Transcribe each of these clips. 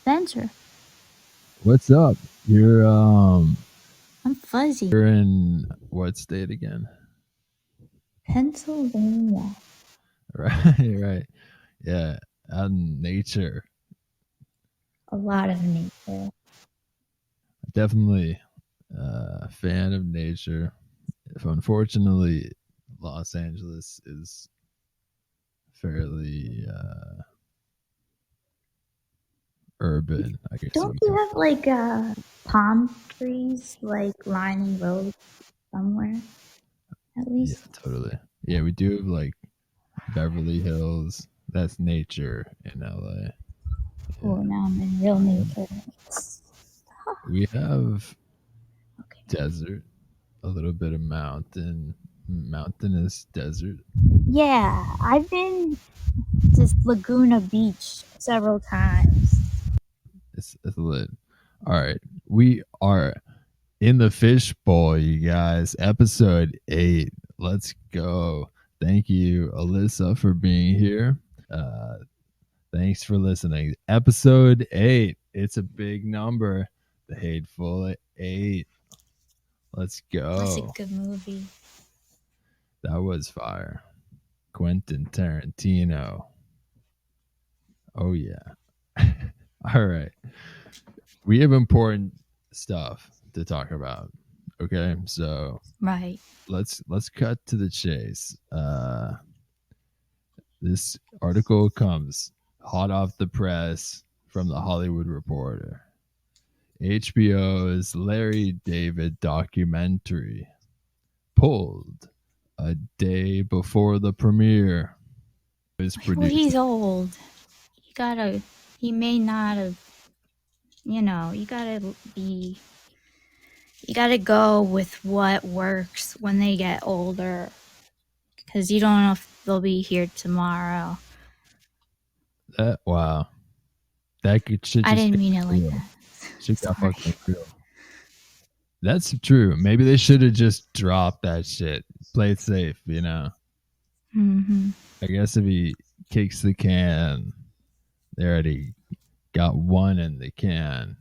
Spencer. What's up? I'm fuzzy. You're in what state again? Pennsylvania. Right. Yeah, nature. A lot of nature. Definitely a fan of nature. Unfortunately, Los Angeles is fairly urban. I guess. Don't you have like palm trees like lining roads somewhere? At least. Yeah, totally. Yeah, we do have like Beverly Hills. That's nature in LA. Oh, now I'm in real nature. We have desert, a little bit of mountainous desert. Yeah, I've been to Laguna Beach several times. It's lit. All right, we are in the fishbowl, you guys. Episode 8. Let's go. Thank you, Alyssa, for being here. Thanks for listening. Episode 8. It's a big number. The Hateful Eight. Let's go. That's a good movie. That was fire. Quentin Tarantino. Oh, yeah. All right. We have important stuff to talk about. Okay, so right. Let's cut to the chase. This article comes hot off the press from the Hollywood Reporter. HBO's Larry David documentary pulled a day before the premiere. Well, he's old. He may not have, you gotta go with what works when they get older. Because you don't know if they'll be here tomorrow. Wow. That should I didn't mean it like that. Shit got fucking real. That's true. Maybe they should have just dropped that shit. Play it safe, you know? Mm-hmm. I guess if he kicks the can, they already got one in the can.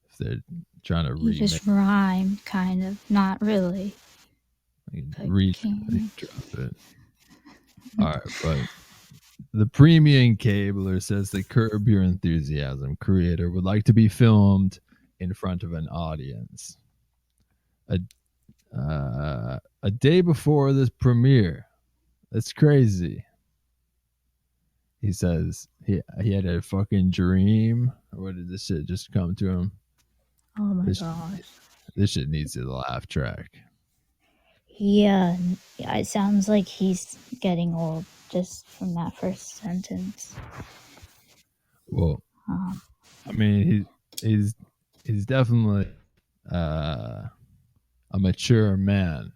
If they're trying to remake. You just rhymed, kind of. Not really. Drop it. All right, but the premium cabler says the Curb Your Enthusiasm creator would like to be filmed in front of an audience. A day before this premiere. That's crazy. He says he had a fucking dream. Or did this shit just come to him? Oh my gosh. This shit needs a laugh track. Yeah, it sounds like he's getting old just from that first sentence. Well, I mean, he's definitely a mature man,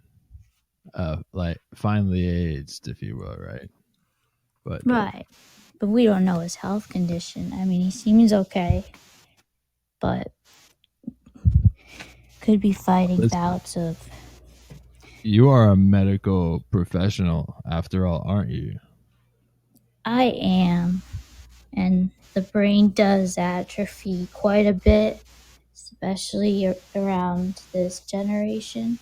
like finally aged, if you will, right? But but we don't know his health condition. I mean, he seems okay, but could be fighting bouts of. You are a medical professional, after all, aren't you? I am, and the brain does atrophy quite a bit, especially around this generation.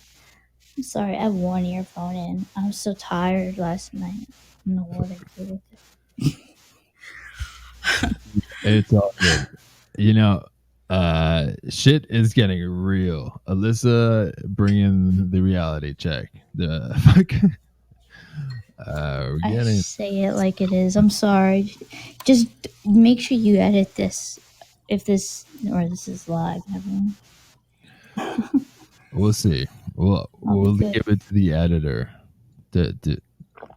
I'm sorry, I have one earphone in. I was so tired last night. I don't know what I did with it. It's all good. You know, shit is getting real. Alyssa, bring in the reality check. The fuck. I say it like it is. I'm sorry. Just make sure you edit this. If this is live, everyone. We'll see. We'll give it to the editor to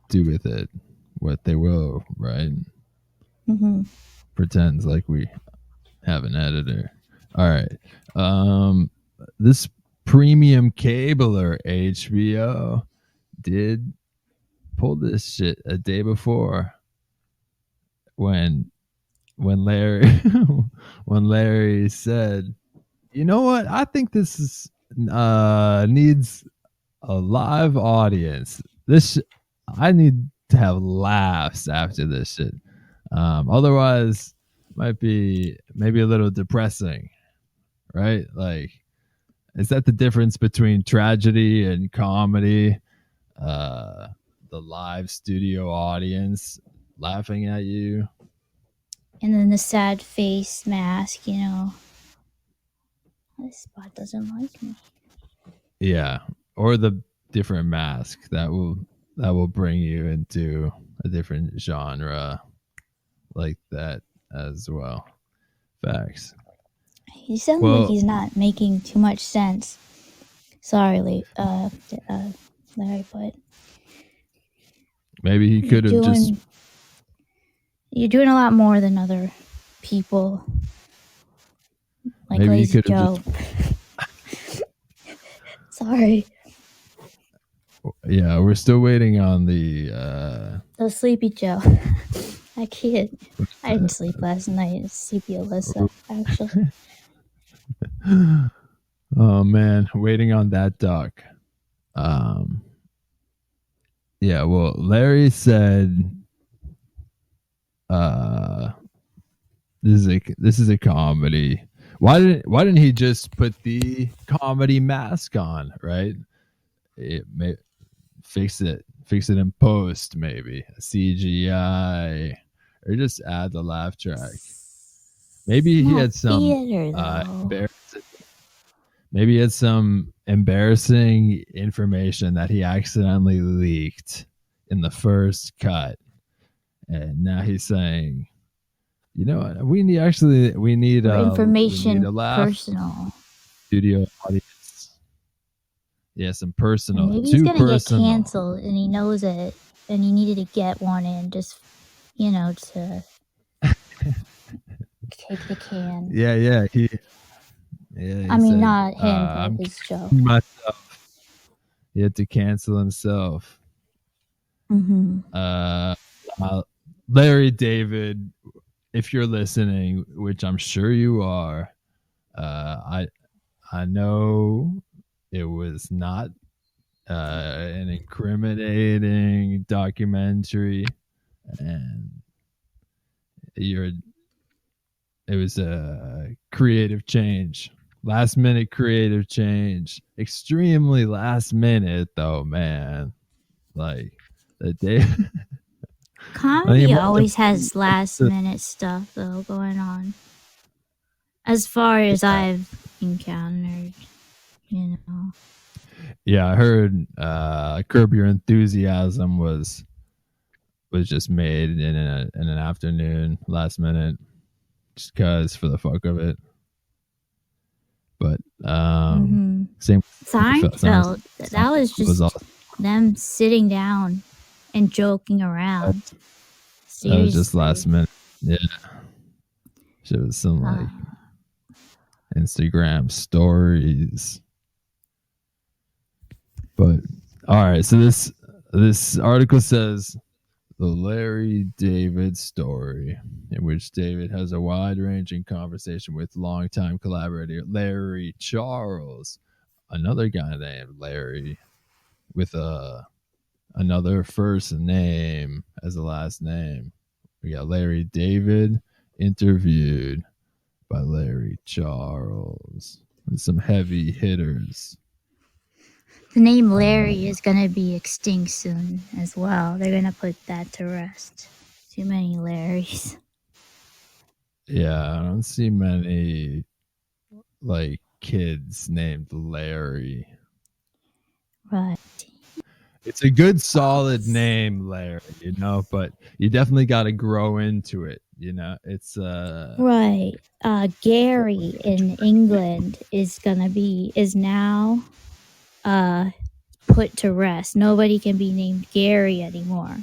do with it what they will, right? Mm-hmm. Pretends like we have an editor. All right. This premium cabler HBO did pull this shit a day before when Larry when Larry said, "You know what? I think this is needs a live audience. I need to have laughs after this shit. Otherwise, might be maybe a little depressing, right? Like, is that the difference between tragedy and comedy? Uh, the live studio audience laughing at you. And then the sad face mask, you know. This spot doesn't like me. Yeah, or the different mask that will bring you into a different genre like that as well. Facts. He sounds like Well, he's not making too much sense. Sorry, Larry, but maybe he you're could have just doing you're doing a lot more than other people. Like maybe he Lazy could have Joe. just Sorry. yeah, we're still waiting on the Oh, Sleepy Joe. I can't. I didn't sleep last night. It's Sleepy Alyssa, actually. oh man, waiting on that doc. Um yeah, well, Larry said uh this is a comedy. Why didn't he just put the comedy mask on, right? It may fix it in post, maybe a CGI, or just add the laugh track. Maybe he Not had some theater, though. embarrassing. Maybe he had some embarrassing information that he accidentally leaked in the first cut, and now he's saying, "You know what? Or we need information a laugh personal. studio audience. Yeah, some And personal, maybe he's too gonna get personal. canceled and he knows it. And he needed to get one in just, you know, to kick the can. Yeah, I he mean, said, not him, but I'm his joke. canceling myself. He had to cancel himself. Mm-hmm. Uh, Larry David, if you're listening, which I'm sure you are, I know it was not an incriminating documentary, and you're it was a creative change, last minute creative change, extremely last minute though, man. Like the day. I Comedy mean, always has last minute stuff, though, going on. As far as yeah, I've encountered, you know. yeah. I heard Curb Your Enthusiasm was just made in an afternoon, last minute, just cause for the fuck of it. But Mm-hmm. same Seinfeld, that was Seinfeld was just also them sitting down and joking around. that was just last Seriously. minute. Yeah, shit was some Uh, like Instagram stories. But all right, so this article says the Larry David story, in which David has a wide-ranging conversation with longtime collaborator Larry Charles, another guy named Larry with another first name as a last name. We got Larry David interviewed by Larry Charles. And some heavy hitters. the name Larry is going to be extinct soon as well. They're going to put that to rest. Too many Larrys. Yeah, I don't see many like kids named Larry. Right. It's a good solid name, Larry, you know, but you definitely got to grow into it, you know. It's Right. Gary in England is now put to rest. Nobody can be named Gary anymore.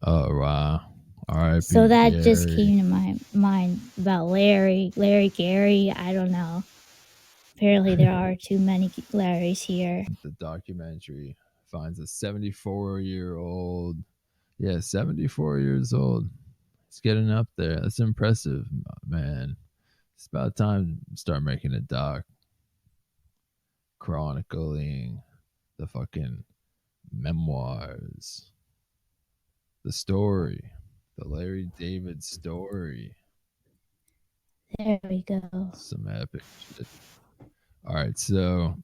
oh wow. So R.I.P. that just Gary. came to my mind about Larry, Gary. I don't know. Apparently, there are too many Larrys here. The documentary finds a 74-year-old. Yeah, 74 years old. It's getting up there. That's impressive, man. It's about time to start making a doc chronicling the fucking memoirs, the story. The Larry David story. There we go. Some epic shit. All right, so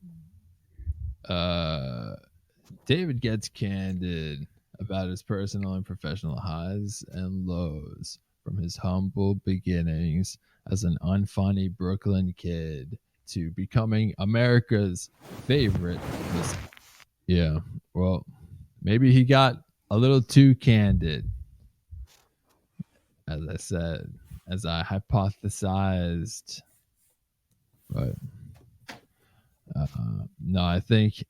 David gets candid about his personal and professional highs and lows from his humble beginnings as an unfunny Brooklyn kid to becoming America's favorite. Yeah, well, maybe he got a little too candid, as I said, as I hypothesized. But no, I think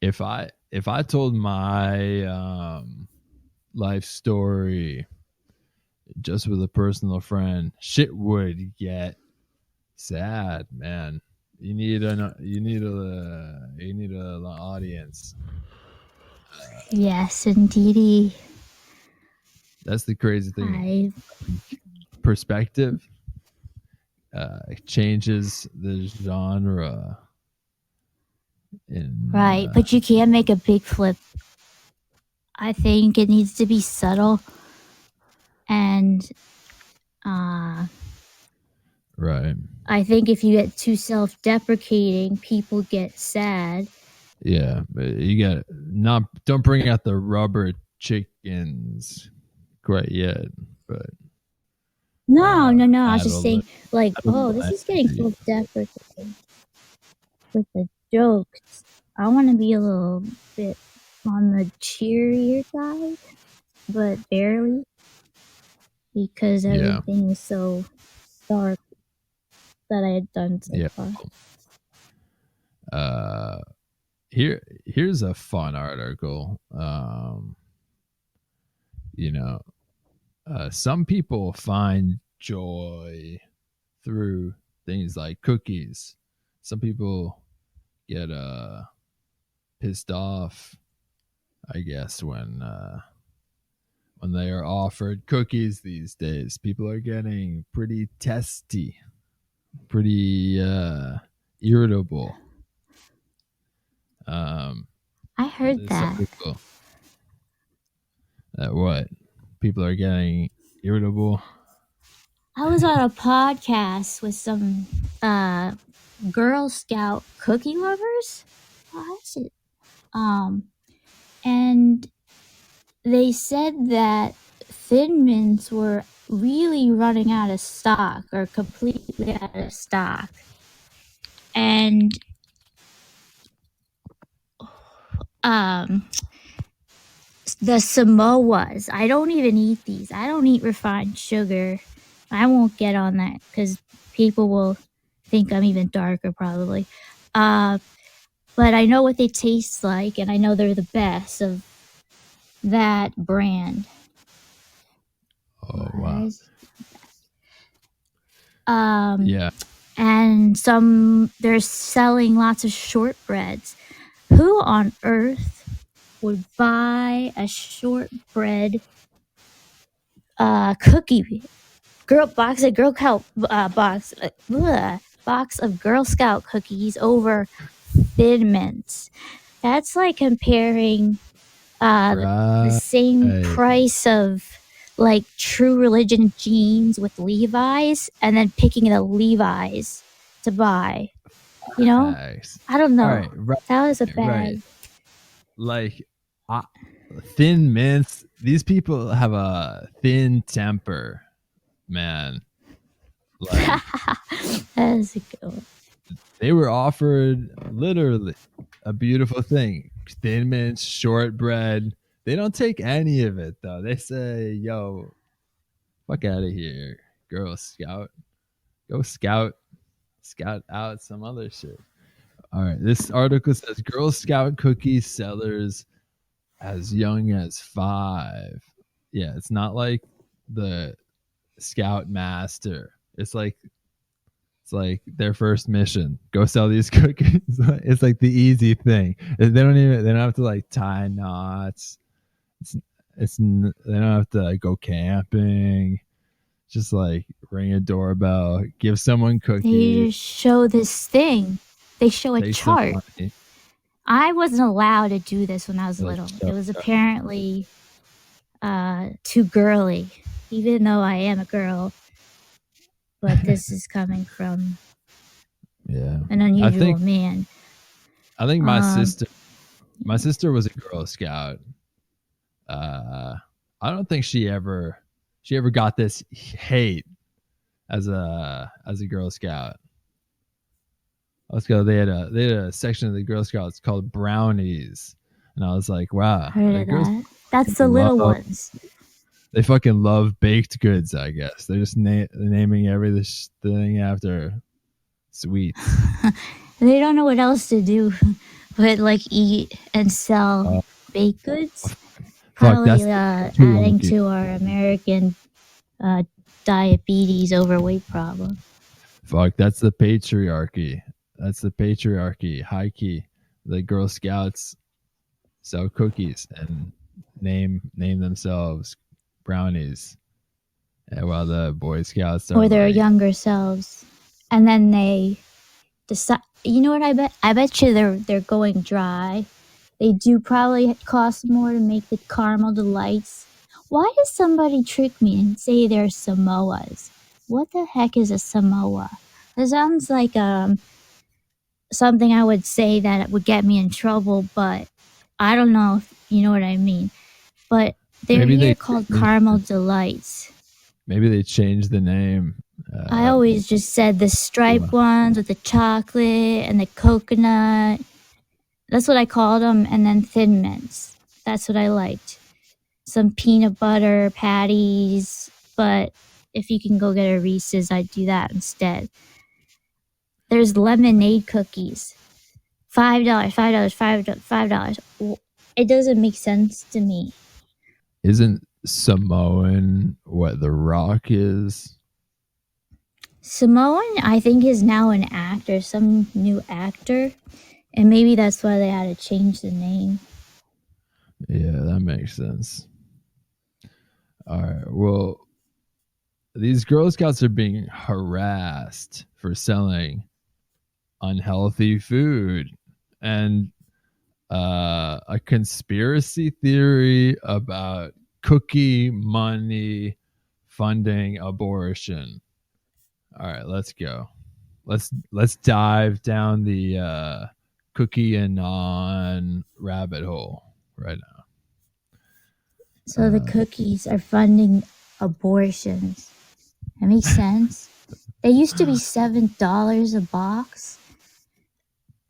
if I told my life story just with a personal friend, shit would get sad, man. You need an audience. Yes, indeedy. That's the crazy thing. Perspective changes the genre. Right, but you can't make a big flip. I think it needs to be subtle and right. I think if you get too self-deprecating, people get sad. Yeah, but you got not. Don't bring out the rubber chickens quite yet, but no. I was just saying, like, oh, this is getting self-deprecating with the jokes. I want to be a little bit on the cheerier side, but barely, because everything is so dark that I had done so far. Here's a fun article. Some people find joy through things like cookies. Some people get pissed off, I guess, when they are offered cookies these days. People are getting pretty testy, pretty irritable. I heard that. What? People are getting irritable. I was on a podcast with some Girl Scout cookie lovers. Oh, that's it. And they said that Thin Mints were really running out of stock or completely out of stock. And the Samoas, I don't even eat these. I don't eat refined sugar. I won't get on that because people will think I'm even darker probably. But I know what they taste like, and I know they're the best of that brand. Oh, wow. Yeah. And they're selling lots of shortbreads. Who on earth would buy a shortbread cookie box of Girl Scout cookies over Thin Mints? That's like comparing the same price of like True Religion jeans with Levi's and then picking the Levi's to buy. You know? I don't know. Right. That was a bad. Right. Like Thin Mints, these people have a thin temper, man. Like that is a good one. They were offered literally a beautiful thing. Thin Mints, shortbread. They don't take any of it though. They say, yo, fuck out of here, Girl Scout. Go scout out some other shit. All right. This article says Girl Scout cookie sellers as young as 5. Yeah, it's not like the Scout Master. It's like their first mission. Go sell these cookies. It's like the easy thing. They don't have to like tie knots. They don't have to like, go camping. Just like ring a doorbell, give someone cookies. They just show this thing. They show a chart. I wasn't allowed to do this when I was little. It was apparently too girly, even though I am a girl. But this is coming from Yeah. an I unusual think man. I think Um, my sister was a Girl Scout. I don't think she ever got this hate as a Girl Scout. Let's go. They had a section of the Girl Scouts called Brownies, and I was like, wow, heard the of girls that. That's the love little ones. they fucking love baked goods. I guess they're just naming every thing after sweets. They don't know what else to do but like eat and sell Uh, baked goods. fuck, that's Probably the adding patriarchy. to our American diabetes overweight problem. Fuck, that's the patriarchy. That's the patriarchy. High key. The Girl Scouts sell cookies and name themselves brownies, and while the Boy Scouts are Or their like, younger selves. And then they decide, you know what I bet? I bet you they're going dry. They do probably cost more to make the caramel delights. Why does somebody trick me and say they're Samoas? What the heck is a Samoa? It sounds like something I would say that would get me in trouble, but I don't know if you know what I mean. But they're maybe here called Caramel Delights. they changed the name. I always just said the striped ones with the chocolate and the coconut. That's what I called them. And then Thin Mints. That's what I liked. Some peanut butter patties. But if you can go get a Reese's, I'd do that instead. There's lemonade cookies. $5, $5. It doesn't make sense to me. Isn't Samoan what The Rock is? Samoan, I think, is now an actor, some new actor. And maybe that's why they had to change the name. Yeah, that makes sense. All right. Well, these Girl Scouts are being harassed for selling unhealthy food, and a conspiracy theory about cookie money funding abortion. All right, let's go. Let's dive down the cookie and non rabbit hole right now. So the cookies are funding abortions. That makes sense. They used to be $7 a box.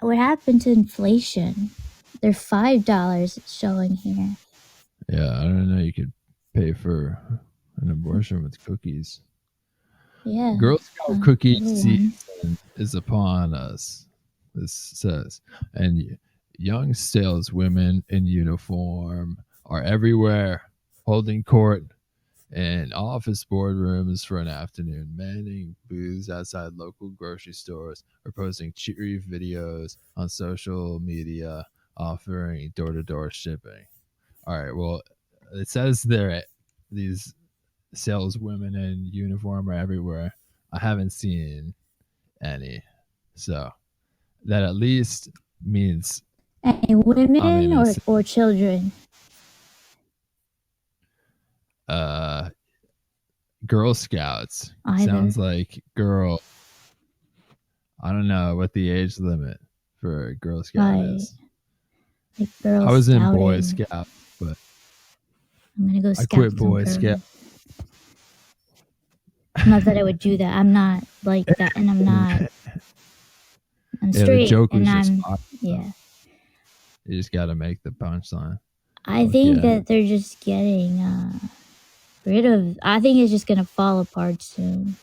What happened to inflation? They're $5 it's showing here. Yeah, I don't know. You could pay for an abortion with cookies. Yeah, Girl Scout cookie little ones. season is upon us. This says, and young saleswomen in uniform are everywhere, holding court in office boardrooms for an afternoon, manning booths outside local grocery stores, or posting cheery videos on social media, offering door-to-door shipping. All right, well, it says there these saleswomen in uniform are everywhere. I haven't seen any, so that at least means Any I'm women innocent. or children? Uh, Girl Scouts Either. sounds like girl. I don't know what the age limit for a Girl Scout is. Like Girl I was in Boy Scouting. Scout, but I'm gonna go I scout quit some Boy Scout. girls. Not that I would do that. I'm not like that, and I'm not. I'm Yeah, the straight, joke and was just I'm fire, yeah. you just got to make the punchline. I Fuck think yeah. that they're just getting rid of. I think it's just gonna fall apart soon.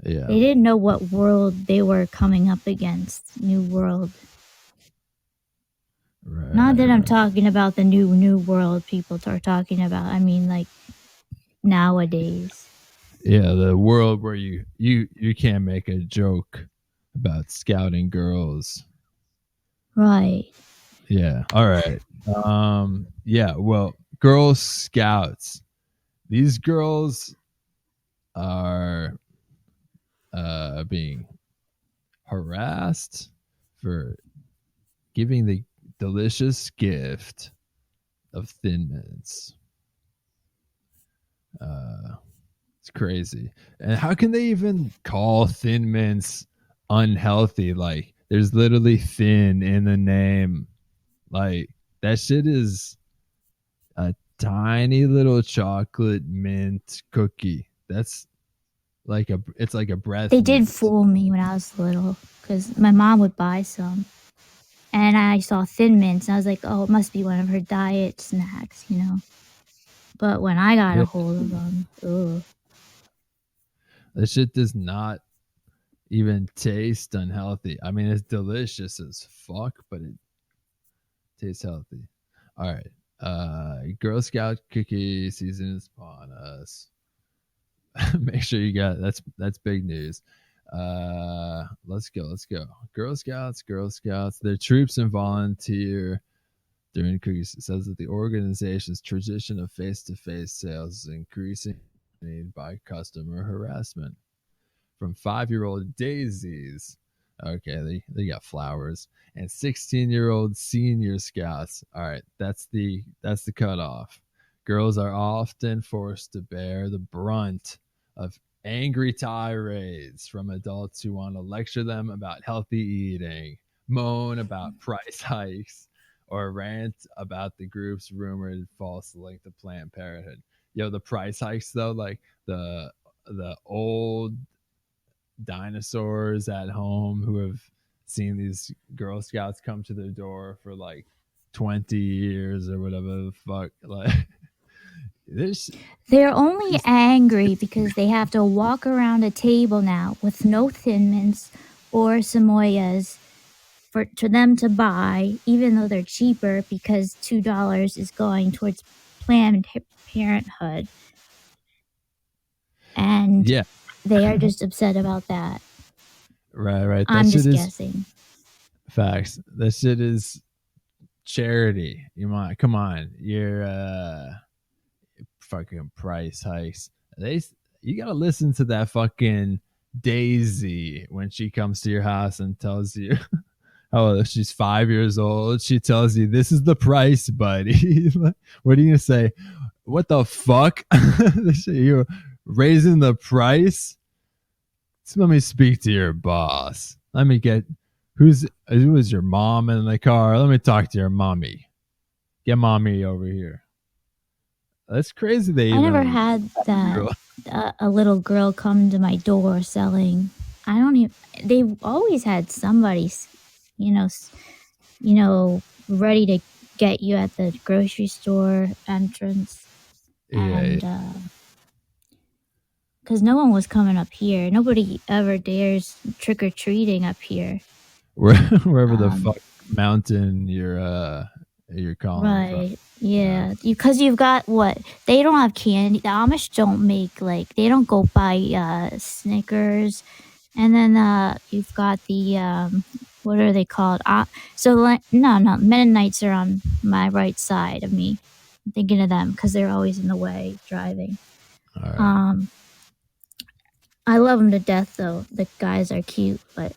Yeah. They didn't know what world they were coming up against. New world. Right. Not that I'm talking about the new world people are talking about. I mean, like nowadays. Yeah, the world where you can't make a joke about scouting girls. Right. Yeah. All right. Yeah, well, Girl Scouts. These girls are being harassed for giving the delicious gift of Thin Mints. Uh, it's crazy. And how can they even call Thin Mints unhealthy? Like, there's literally thin in the name. Like, that shit is a tiny little chocolate mint cookie. That's like it's like a breath They did mint. fool me when I was little because my mom would buy some. And I saw Thin Mints, and I was like, oh, it must be one of her diet snacks, you know? But when I got a Yeah, hold of them, ugh. that shit does not even taste unhealthy. I mean, it's delicious as fuck, but it tastes healthy. All right. Girl Scout cookie season is upon us. Make sure you got that's big news. Let's go. Girl Scouts, their troops and volunteer during cookies. It says that the organization's tradition of face-to-face sales is increasing by customer harassment from 5-year-old daisies. Okay, they got flowers and 16-year-old senior scouts. All right, that's the cutoff. Girls are often forced to bear the brunt of angry tirades from adults who want to lecture them about healthy eating, moan about price hikes, or rant about the group's rumored false link to Planned Parenthood. Yo, the price hikes though, like the old dinosaurs at home who have seen these Girl Scouts come to their door for like 20 years or whatever the fuck. Like, this They're only is, angry because they have to walk around a table now with no Thin Mints or Samoyas for them to buy, even though they're cheaper because $2 is going towards Planned Parenthood. And yeah, they are just upset about that. right. That I'm shit just is guessing. facts. That shit is charity. You might come on, you're fucking price hikes. They You gotta listen to that fucking Daisy when she comes to your house and tells you, oh, she's 5 years old. She tells you, this is the price, buddy. What are you gonna say? What the fuck? You're raising the price? So let me speak to your boss. Let me get who is your mom in the car? Let me talk to your mommy. Get mommy over here. That's crazy. They I never even had that a little girl come to my door selling. I don't even. They've always had somebody, you know, ready to get you at the grocery store entrance, yeah, and because no one was coming up here. Nobody ever dares trick or treating up here. wherever the Um, fuck mountain you're calling from. right. Yeah. Because you've got what? They don't have candy. The Amish don't make, like, they don't go buy Snickers. And then you've got the, what are they called? So, like, no, Mennonites are on my right side of me. I'm thinking of them because they're always in the way driving. All right, Um, I love them to death, though. The guys are cute, but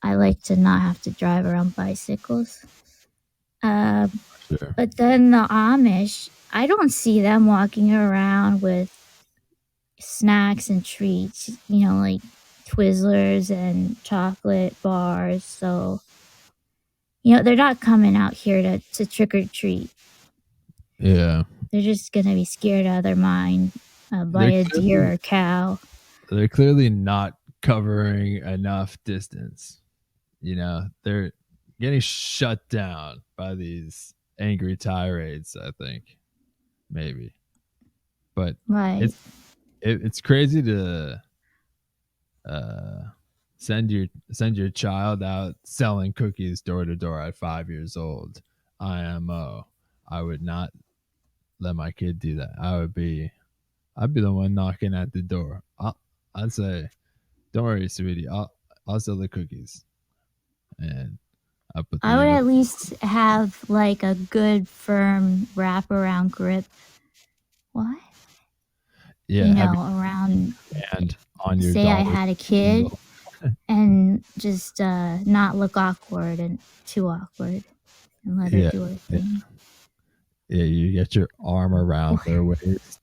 I like to not have to drive around bicycles. sure. But then the Amish, I don't see them walking around with snacks and treats, like Twizzlers and chocolate bars. So, they're not coming out here to trick or treat. Yeah, They're just going to be scared out of their mind by they're a deer clearly or cow. they're clearly not covering enough distance. They're getting shut down by these angry tirades, I think. Maybe. But Right. it's it's crazy to uh send your child out selling cookies door to door at 5 years old. IMO. I would not let my kid do that. I'd be the one knocking at the door. I'd say, don't worry, sweetie. I'll sell the cookies, and I put the I would at uniform. least have like a good firm wraparound grip. What? Yeah, have Around, your hand on your say I daughter's had a kid angle. and just not look awkward and too awkward and let her Yeah, do her yeah, thing. yeah. You get your arm around their waist.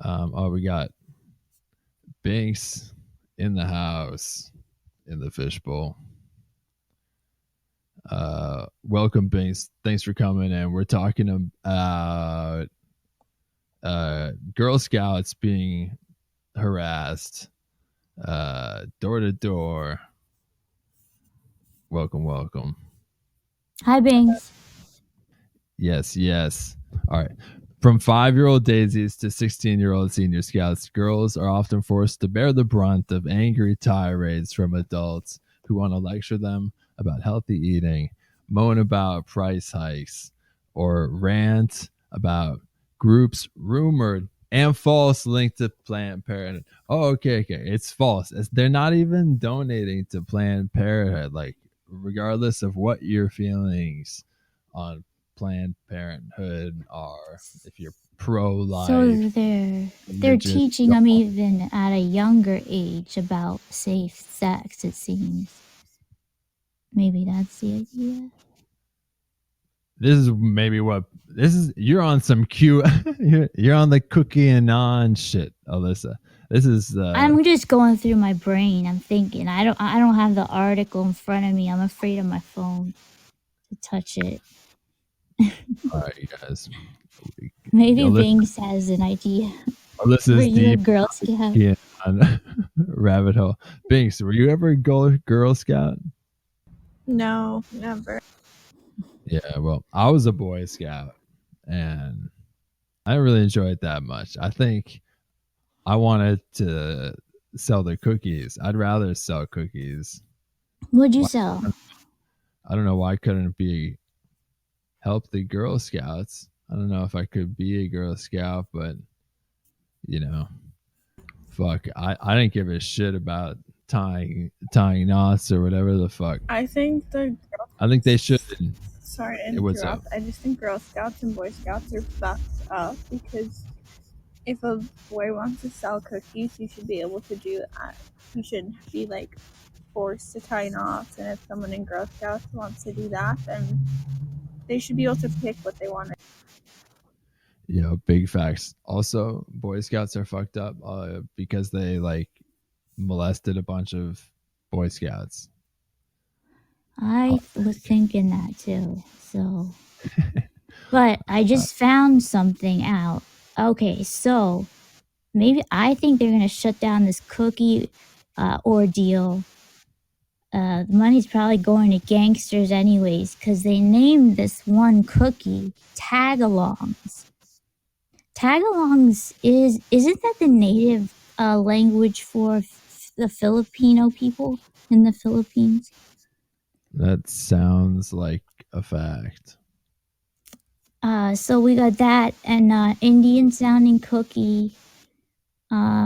We got Binx in the house in the fishbowl. Welcome, Binx. Thanks for coming in. We're talking about Girl Scouts being harassed door to door. Welcome, welcome. Hi, Binx. Yes, yes. All right. From 5-year-old daisies to 16-year-old senior scouts, girls are often forced to bear the brunt of angry tirades from adults who want to lecture them about healthy eating, moan about price hikes, or rant about groups rumored and false linked to Planned Parenthood. Oh, okay. It's false. They're not even donating to Planned Parenthood. Like, regardless of what your feelings on Planned Parenthood are, if you're So pro-life, they're religious, teaching them even at a younger age about safe sex. It seems. Maybe that's the idea. this is maybe what this is. You're on some cute. You're on the cookie and on shit, Alyssa. This is I'm just going through my brain. I'm thinking. I don't have the article in front of me. I'm afraid of my phone to touch it. all right, you guys. Maybe Alyssa, Binx has an idea. Were Alyssa's you a deep Girl Scout? on rabbit hole. Binx, were you ever a Girl Scout? No, never. Yeah, well, I was a Boy Scout, and I didn't really enjoy it that much. I think I wanted to sell their cookies. I'd rather sell cookies. What'd you Why, sell? I don't know why I couldn't be help the Girl Scouts. I don't know if I could be a Girl Scout, but you know, fuck, I didn't give a shit about tying knots or whatever the fuck. I think I think they should. Sorry to What's up? interrupt. I just think Girl Scouts and Boy Scouts are fucked up because if a boy wants to sell cookies, you should be able to do that. You shouldn't be like forced to tie knots. And if someone in Girl Scouts wants to do that, then they should be able to pick what they want. You know, big facts. Also, Boy Scouts are fucked up because they like molested a bunch of Boy Scouts. I was thinking that too. So, but I just found something out. Okay, so maybe I think they're gonna shut down this cookie ordeal. The money's probably going to gangsters anyways, because they named this one cookie tagalongs. Tagalongs isn't that the native language for the Filipino people in the Philippines? That sounds like a fact. So we got that and Indian sounding cookie,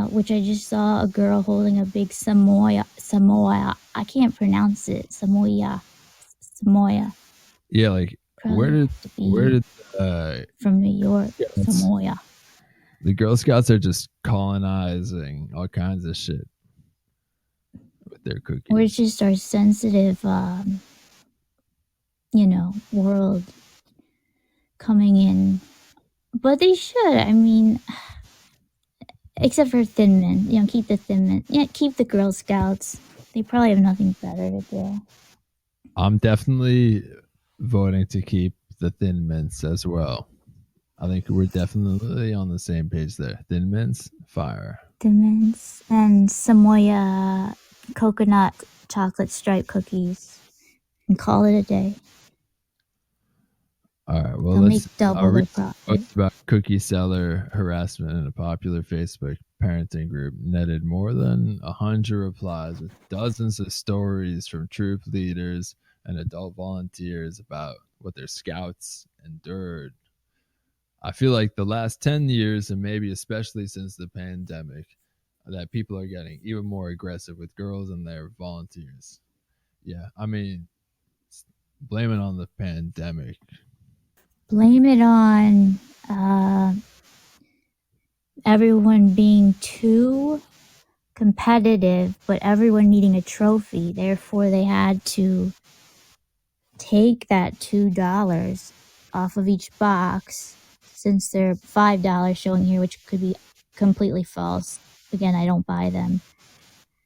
which I just saw a girl holding a big Samoa. I can't pronounce it. Samoa. Yeah, like Probably where did from New York, Samoa. The Girl Scouts are just colonizing all kinds of shit with their cookies. We're just our sensitive, world coming in. But they should. I mean, except for Thin Mint. Keep the Thin Mint. Yeah, keep the Girl Scouts. They probably have nothing better to do. I'm definitely voting to keep the Thin Mints as well. I think we're definitely on the same page there. Thin Mints, fire. Thin Mints and Samoa coconut chocolate stripe cookies. And call it a day. All right, well, They'll let's make double their profit. About cookie seller harassment in a popular Facebook parenting group netted more than 100 replies with dozens of stories from troop leaders and adult volunteers about what their scouts endured. I feel like the last 10 years, and maybe especially since the pandemic, that people are getting even more aggressive with girls and their volunteers. Yeah, I mean, blame it on the pandemic. Blame it on everyone being too competitive, but everyone needing a trophy. Therefore, they had to take that $2 off of each box, since they're $5 showing here, which could be completely false. Again, I don't buy them.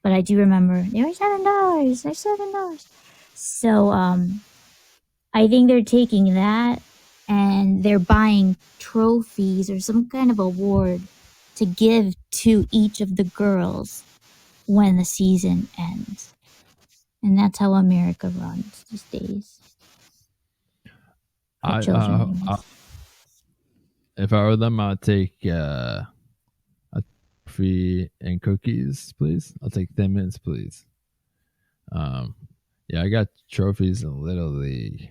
But I do remember they were $7. They're $7. So I think they're taking that and they're buying trophies or some kind of award to give to each of the girls when the season ends. And that's how America runs these days. For children, if I were them, I'd take a trophy and cookies, please. I'll take Thin Mints, please. Yeah, I got trophies in Little League,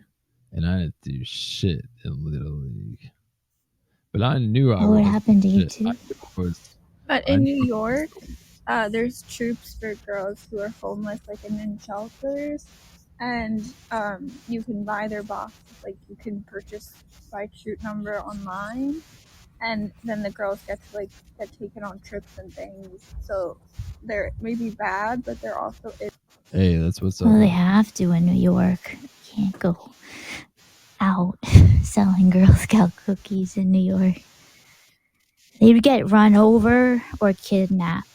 and I didn't do shit in Little League. But I knew I was. What happened to you too? But in New York, there's troops for girls who are homeless, like in shelters, and you can buy their boxes. Like you can purchase by troop number online, and then the girls get to get taken on trips and things. So they're maybe bad, but they're also. Hey, that's what's up. Well, they have to in New York. Can't go out selling Girl Scout cookies in New York. They'd get run over or kidnapped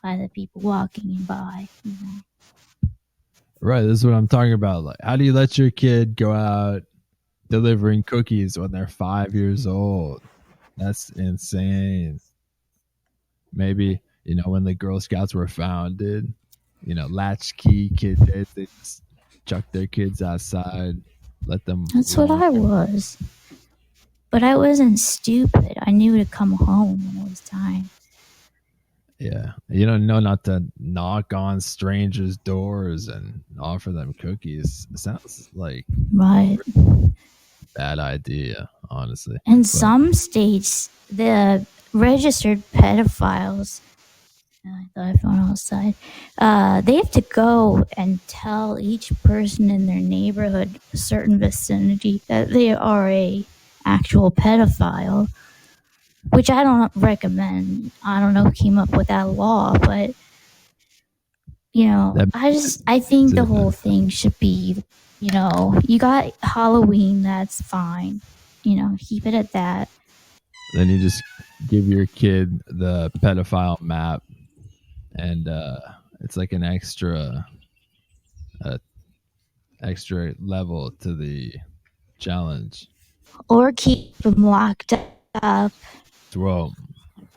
by the people walking by. You know? Right, this is what I'm talking about. Like, how do you let your kid go out delivering cookies when they're 5 years old? That's insane. Maybe, when the Girl Scouts were founded, latchkey kids, they just chuck their kids outside, let them. That's what I was. But I wasn't stupid. I knew to come home when it was time. Yeah. You don't know not to knock on strangers' doors and offer them cookies. It sounds like right. Bad idea, honestly. In some states, the registered pedophiles, I thought I found outside, they have to go and tell each person in their neighborhood, a certain vicinity, that they are a actual pedophile, which I don't recommend. I don't know who came up with that law, but I think the whole thing should be, you got Halloween, that's fine. Keep it at that. Then you just give your kid the pedophile map, and it's like an extra level to the challenge. Or keep them locked up. Well,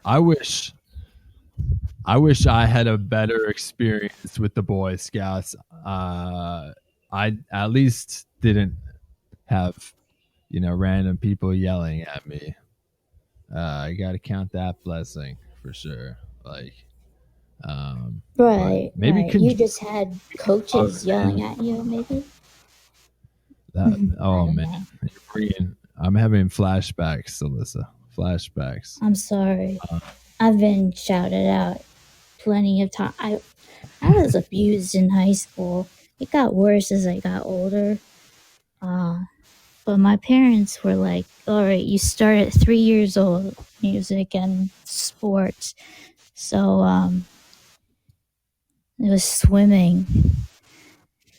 I wish I had a better experience with the Boy Scouts. I at least didn't have, random people yelling at me. I got to count that blessing for sure. Like, right. Maybe right. You just had coaches yelling at you, maybe. Oh man, I'm having flashbacks, Alyssa. Flashbacks. I'm sorry. I've been shouted out plenty of times. I was abused in high school. It got worse as I got older. But my parents were like, all right, you start at 3 years old, music and sports. So it was swimming.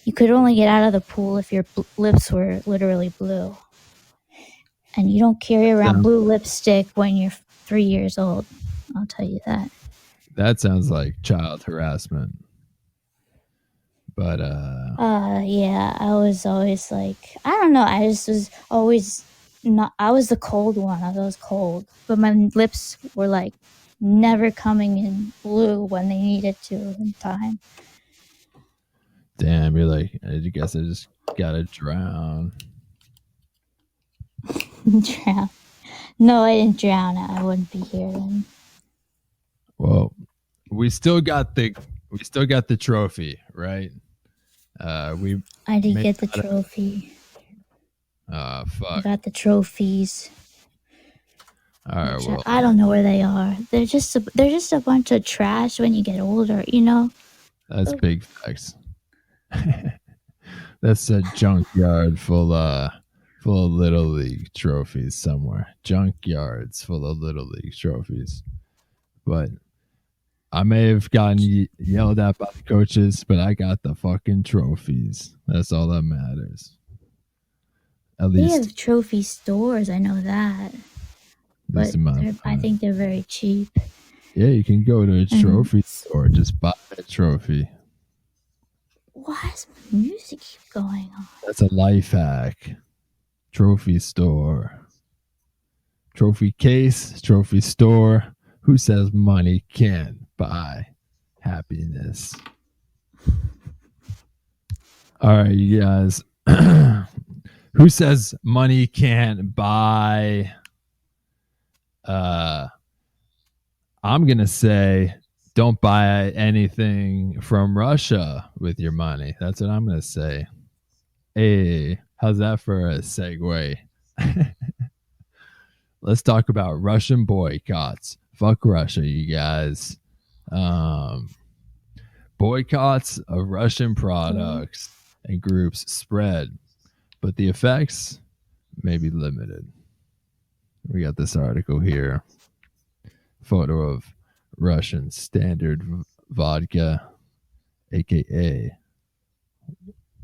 You could only get out of the pool if your lips were literally blue. And you don't carry around blue lipstick when you're 3 years old. I'll tell you that. That sounds like child harassment. But yeah, I was always like, I don't know, I just was always not, I was the cold one. I was cold. But my lips were like never coming in blue when they needed to in time. Damn, you're like, I guess I just gotta drown. Drown? No, I didn't drown. I wouldn't be here then. Well, we still got the trophy, right? I did get the trophy. Fuck. I got the trophies. All right, well, I don't know where they are. They're just a bunch of trash when you get older, That's big facts. That's a junkyard full of Little League trophies somewhere. Junkyards full of Little League trophies. But I may have gotten yelled at by the coaches, but I got the fucking trophies. That's all that matters. At least they have trophy stores. I know that. But I think they're very cheap. Yeah, you can go to a trophy store. Just buy a trophy. Why does my music keep going on? That's a life hack. Trophy store. Trophy case, trophy store. Who says money can't buy happiness? All right, you guys. Who says money can't buy? I'm going to say don't buy anything from Russia with your money. That's what I'm going to say. Hey, how's that for a segue? Let's talk about Russian boycotts. Fuck Russia, you guys. Boycotts of Russian products and groups spread, but the effects may be limited. We got this article here. Photo of Russian standard vodka, aka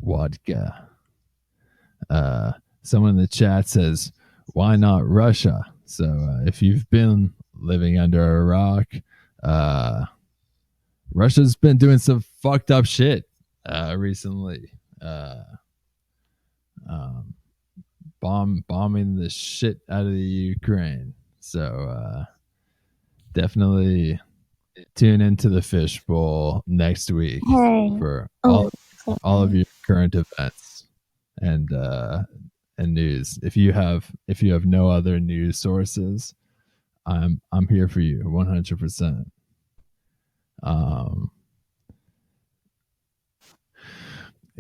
vodka. Someone in the chat says, why not Russia? So if you've been living under a rock, Russia's been doing some fucked up shit recently. Bombing the shit out of the Ukraine. So definitely tune into the Fishbowl next week for all of your current events and news. If you have no other news sources, I'm here for you 100%.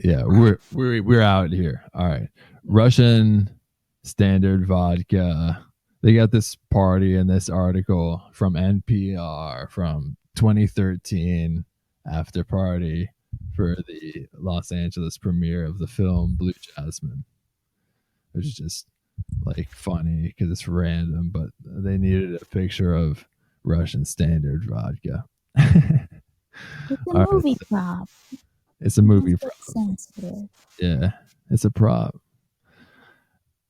Yeah, we're out here. All right. Russian standard vodka. They got this party in this article from NPR from 2013 after party for the Los Angeles premiere of the film Blue Jasmine, which is just like funny because it's random, but they needed a picture of Russian standard vodka. It's a movie prop. It's a movie prop. Yeah, it's a prop.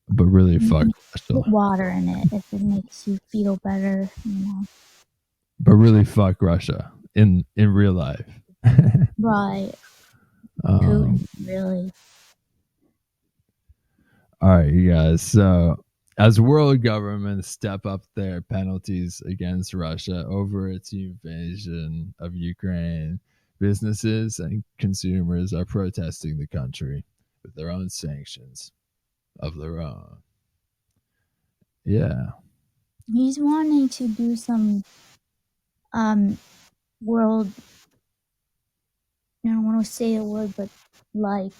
But really, fuck Russia. Put water in it if it makes you feel better, you know. But really, fuck Russia in real life. Right. Putin, really. All right, you guys. So, as world governments step up their penalties against Russia over its invasion of Ukraine, businesses and consumers are protesting the country with their own sanctions of their own. Yeah. He's wanting to do some world, I don't want to say a word, but like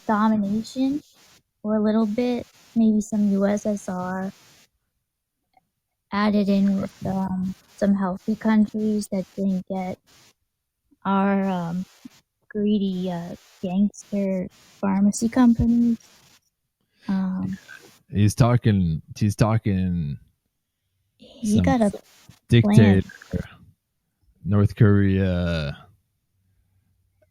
domination for a little bit, maybe some USSR added in with some healthy countries that didn't get our greedy gangster pharmacy companies. He's talking. He got a dictator. Plan. North Korea.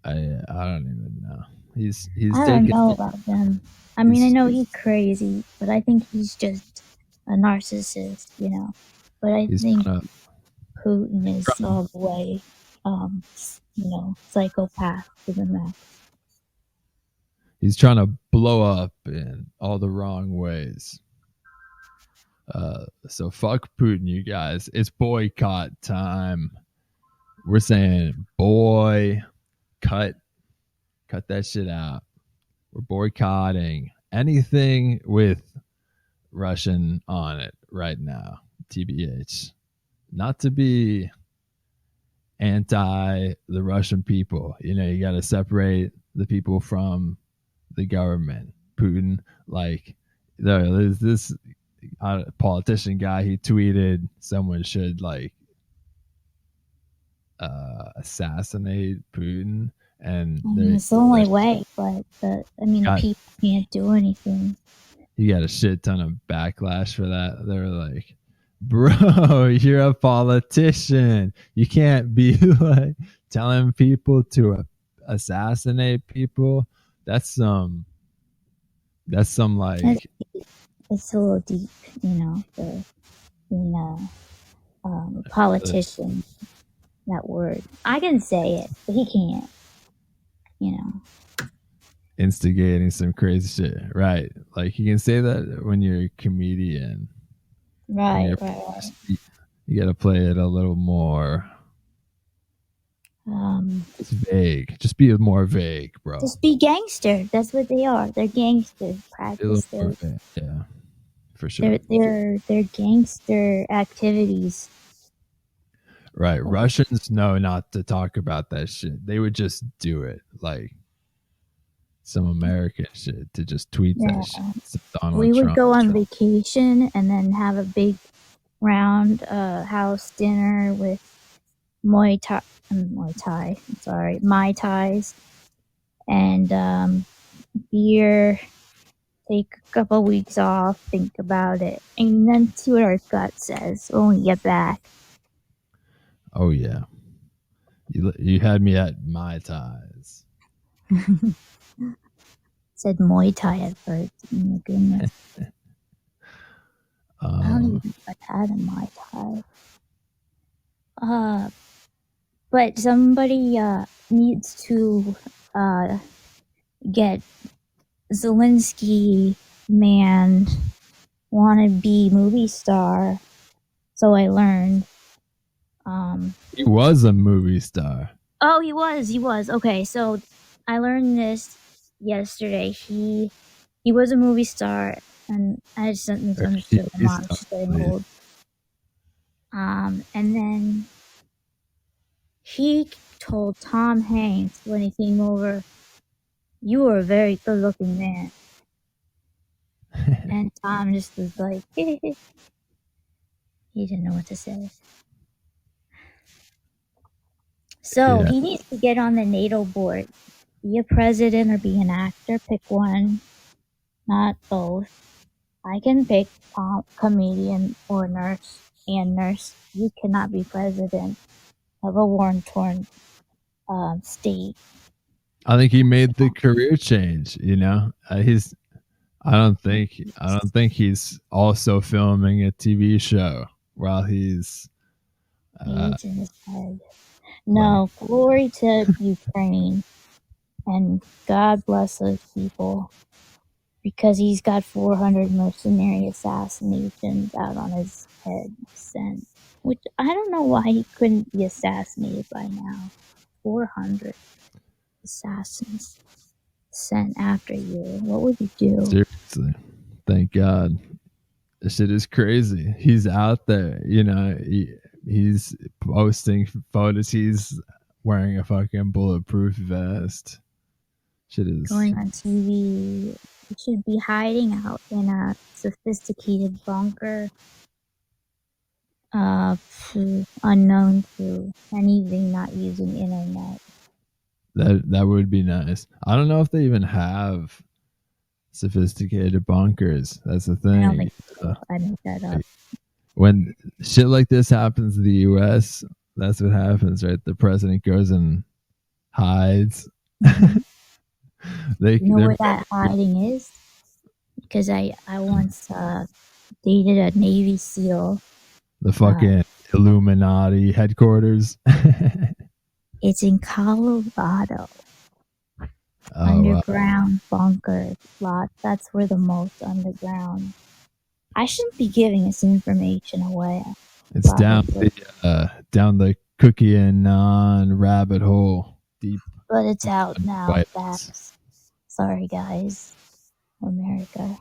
I don't even know. He's. I don't know about them. I mean, I know he's crazy, but I think he's just a narcissist, you know. But I think Putin is all the way, you know, psychopath to the max. He's trying to blow up in all the wrong ways. So fuck Putin, you guys. It's boycott time. We're saying, boy, cut that shit out. We're boycotting anything with Russian on it right now. TBH. Not to be anti the Russian people. You know, you got to separate the people from the government. Putin, like, there's this politician guy, he tweeted someone should like assassinate Putin, and it's the only way, but people can't do anything. He got a shit ton of backlash for that. They were like, bro, you're a politician, you can't be like telling people to assassinate people. That's some like, it's a little deep, you know, the politician. That word. I can say it, but he can't. Instigating some crazy shit, right? Like you can say that when you're a comedian. Right. You got to play it a little more. It's vague. Just be more vague, bro. Just be gangster. That's what they are. They're gangsters. Practice their, yeah, for sure. Their gangster activities. Right. Russians know not to talk about that shit. They would just do it. Like some American shit to just tweet that shit. We would go on vacation and then have a big round house dinner with Mai Tais and beer, take a couple weeks off, think about it, and then see what our gut says when we get back. Oh yeah, you had me at Mai Tais. Said Muay Thai at first. Oh my goodness. I don't even think I've had a Muay Thai. But somebody needs to get Zelensky man wannabe movie star. So I learned. He was a movie star. Oh, he was. Okay, so I learned this yesterday. He was a movie star, and I just misunderstood him. I'm just getting old. And then he told Tom Hanks when he came over, "You are a very good-looking man." And Tom just was like, he didn't know what to say. So he needs to get on the NATO board. Be a president or be an actor. Pick one, not both. I can pick comedian or nurse and nurse. You cannot be president of a war-torn state. I think he made the career change. You know, I don't think he's also filming a TV show while he's in his head. No, glory to Ukraine, and God bless those people, because he's got 400 mercenary assassinations out on his head sent. Which I don't know why he couldn't be assassinated by now. 400 assassins sent after you. What would you do? Seriously, thank God. This shit is crazy. He's out there, you know. He's posting photos. He's wearing a fucking bulletproof vest. Shit is going on TV. He should be hiding out in a sophisticated bunker, unknown to anything, not using internet. That would be nice. I don't know if they even have sophisticated bunkers. That's the thing. I don't think so. I make that up. When shit like this happens in the U.S., that's what happens, right? The president goes and hides. Mm-hmm. You know where that hiding is? Because I once dated a Navy SEAL. The fucking Illuminati headquarters. It's in Colorado. Underground bunker lot. That's where the most underground. I shouldn't be giving this information away. It's down the cookie and naan rabbit hole, deep. But it's out now. Sorry, guys, America.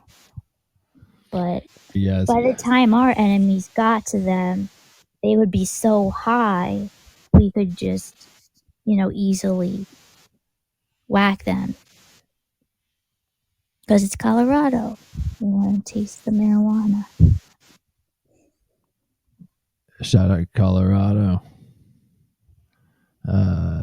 But by the time our enemies got to them, they would be so high, we could just, easily whack them. Because it's Colorado. We want to taste the marijuana. Shout out Colorado.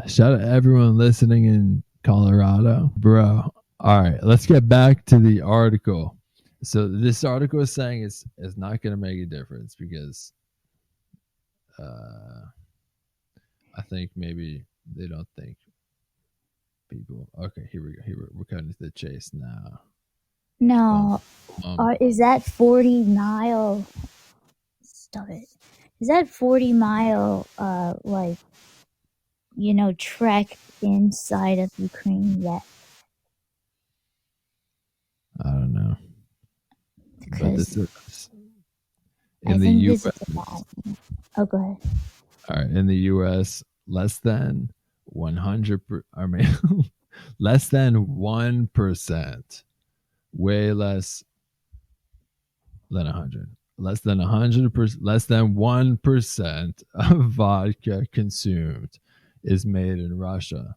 Shout out everyone listening in Colorado. Bro. All right, let's get back to the article. So this article is saying it's not going to make a difference because I think maybe they don't think people. Okay, here we go. We're cutting to the chase now. No, is that 40 mile? Stop it. is that 40-mile trek inside of Ukraine yet? I don't know. But this Because is I in the think this U.S. is a bad thing. Oh, go ahead. All right, in the U.S., less than 100. I mean, less than 1%, way less than 100. Less than 100%, less than 1% of vodka consumed is made in Russia.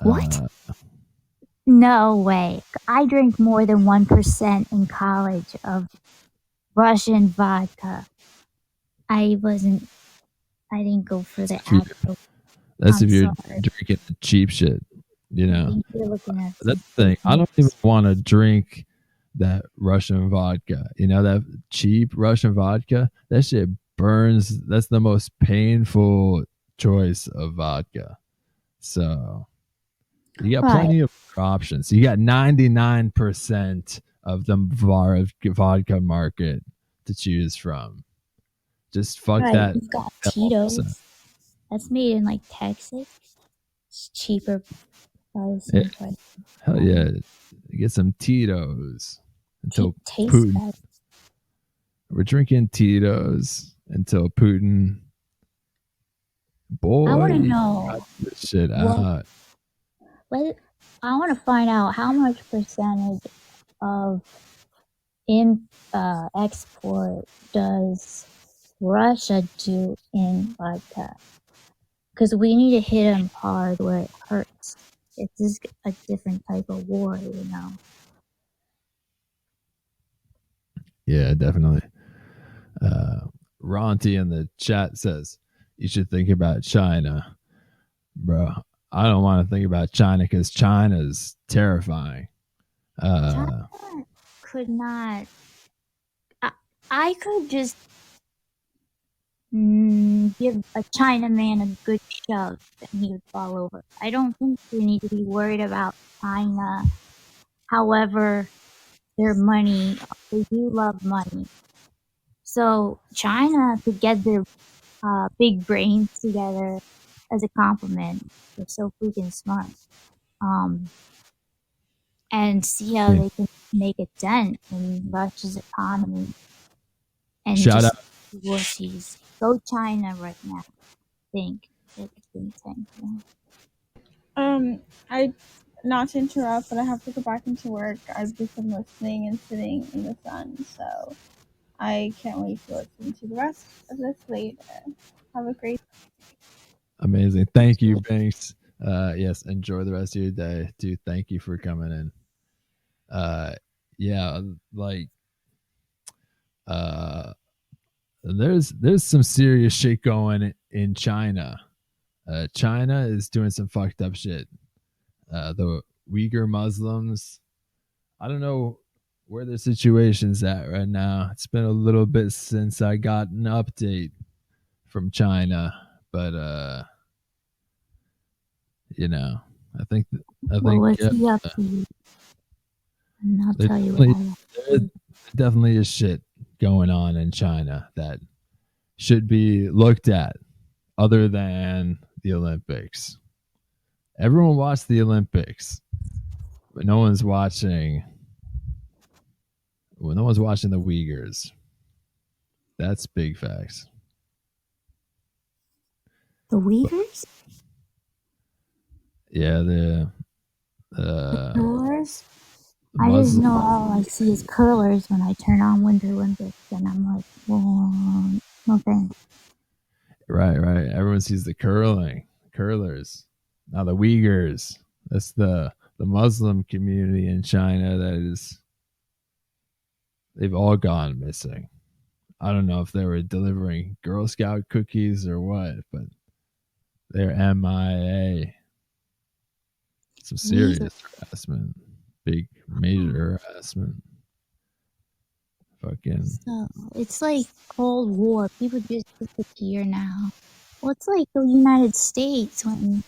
What? No way. I drank more than 1% in college of Russian vodka. I didn't go for the actual. That's I'm if you're sorry. drinking cheap shit. You I know, think you're looking at that's some the thing. fake I don't even news. want to drink that Russian vodka. You know, that cheap Russian vodka. That shit burns. That's the most painful choice of vodka. So you got Right. plenty of options. You got 99% of the vodka market to choose from. Just fuck Right. that. You've got Tito's. That's made in like Texas. It's cheaper by the Yeah, same price. hell yeah. Get some Tito's until Tastes Putin. better. We're drinking Tito's until Putin. Boy, I want to got know this shit what. out. I want to find out how much percentage of export does Russia do in vodka? Because we need to hit them hard where it hurts. It's just a different type of war, you know. Yeah, definitely. Ronti in the chat says you should think about China, bro. I don't want to think about China because China's terrifying. China could not. I could just give a Chinaman a good shove and he would fall over. I don't think we need to be worried about China. However, their money, they do love money. So China could get their big brains together as a compliment. They're so freaking smart. And see how they can make a dent in Russia's economy. And Shout just out. wussies. Go China right now. Think. I not to interrupt, but I have to go back into work. I've just been listening and sitting in the sun, so I can't wait to listen to the rest of this later. Have a great. Amazing. Thank you, Binx. Yes, enjoy the rest of your day, dude. Thank you for coming in. Yeah, like there's some serious shit going in China. China is doing some fucked up shit. The Uyghur Muslims, I don't know where their situation's at right now. It's been a little bit since I got an update from China, but you know, I think what's he up to? And I'll tell you what I there definitely is shit going on in China that should be looked at other than the Olympics. Everyone watched the Olympics, but no one's watching. Well, no one's watching the Uyghurs. That's big facts. The Uyghurs? Yeah, the curlers? I just Muslim. know all I see is curlers when I turn on Winter Olympics, and I'm like, well, no thanks. Right. Everyone sees the curlers. Now the Uyghurs. That's the Muslim community in China that is. They've all gone missing. I don't know if they were delivering Girl Scout cookies or what, but they're MIA. Some serious harassment. Big major harassment. Fucking. So it's like Cold War. People just disappear now. Well, it's like the United States when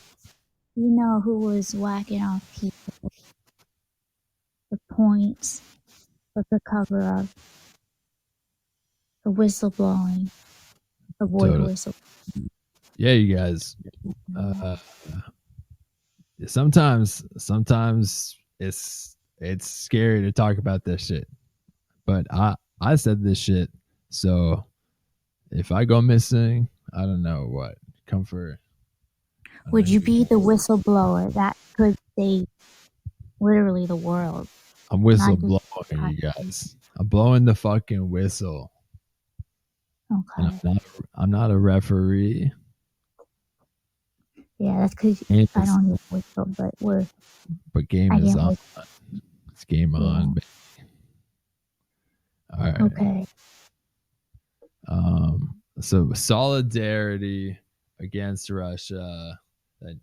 you know who was whacking off people. The points with the cover of the whistleblowing. avoid Totally. whistle. Yeah, you guys. Sometimes it's scary to talk about this shit. But I said this shit, so if I go missing, I don't know what. Come for. I don't know Would who you you be got. the whistleblower that could save literally the world? I'm Not whistle just blowing, you guys. I'm blowing the fucking whistle, and okay. I'm not a referee. Yeah, that's because Game I is, don't hear whistle, but but game I is can't on. whistle. It's game Yeah. on. All right. Okay. So solidarity against Russia. That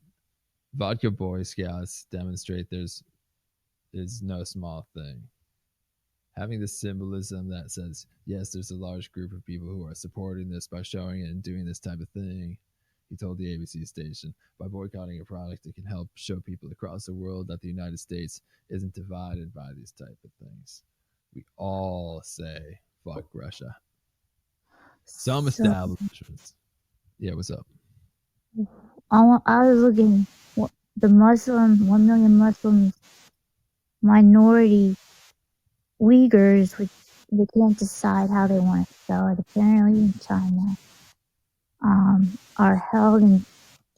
vodka Boy Scouts demonstrate is no small thing. Having the symbolism that says, yes, there's a large group of people who are supporting this by showing it and doing this type of thing. He told the ABC station, by boycotting a product, it can help show people across the world that the United States isn't divided by these type of things. We all say, fuck Russia. Some So establishments. Yeah, what's up? I was looking the Muslim 1 million Muslims minority Uyghurs, which they can't decide how they want to spell it. Apparently in China, are held in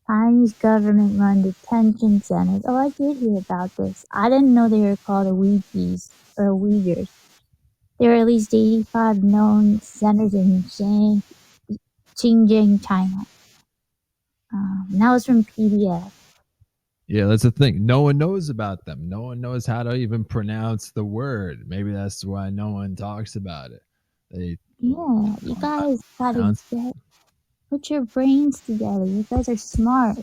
Chinese government-run detention centers. Oh, I did hear about this. I didn't know they were called Uyghurs or Uyghurs. There are at least 85 known centers in Xinjiang, China. And that was from PDF. Yeah, that's the thing. No one knows about them. No one knows how to even pronounce the word. Maybe that's why no one talks about it. They Yeah, you don't know how to guys gotta pronounce. put your brains together. You guys are smart.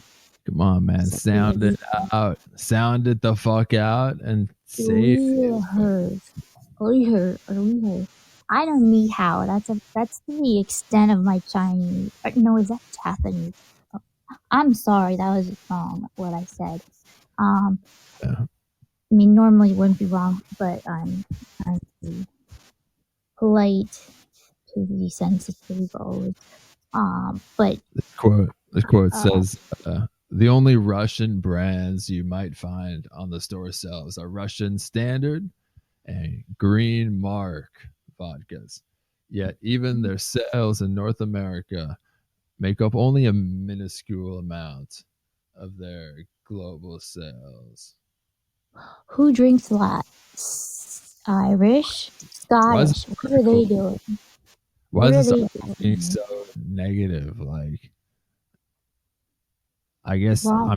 Come on, man. So Sound it out. Sound it the fuck out and say Uyghurs. Uyghur. I don't know how. That's the extent of my Chinese. No, is that Japanese? Oh, I'm sorry, that was wrong what I said. Yeah. I mean, normally it wouldn't be wrong, but I'm polite to the sensitive always. But This quote says, the only Russian brands you might find on the store shelves are Russian Standard and Green Mark vodkas. Yet even their sales in North America make up only a minuscule amount of their global sales. who drinks that? Irish, Why is Scottish. this What are they article? doing? Why What is are this they article being doing? so negative? Like, I guess Well,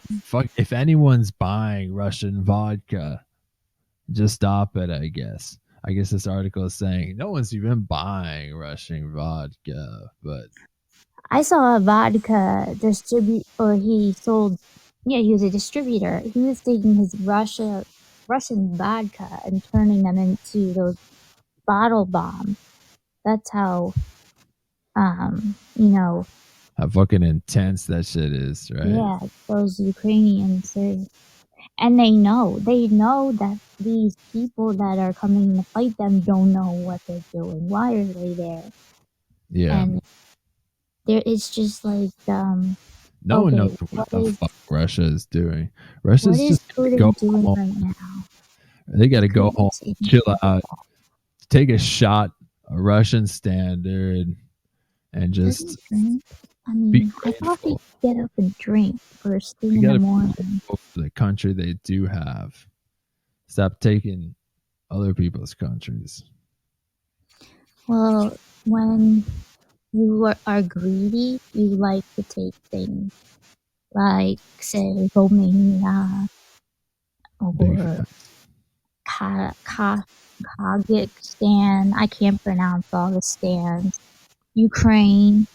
if anyone's buying Russian vodka, just stop it. I guess this article is saying no one's even buying Russian vodka, but I saw a vodka distribute, or he sold. Yeah, he was a distributor. He was taking his Russian vodka and turning them into those bottle bombs. That's how, you know, how fucking intense that shit is, right? yeah, those Ukrainians are, and they know that these people that are coming to fight them don't know what they're doing. Why are they there? Yeah. And it's just like, No one okay, knows what the fuck Russia is doing. what Russia's is just gotta go Putin doing home. right now? They gotta go home, Putin's taking chill care of out, take a shot, a Russian Standard, and Does he just drink? I be mean, I thought he'd grateful. get up and drink first thing They in the gotta be morning. grateful for the country they do have. Stop taking other people's countries. Well, when you are greedy, you like to take things like, say, Romania Big or facts. Kazakhstan. I can't pronounce all the stands. Ukraine.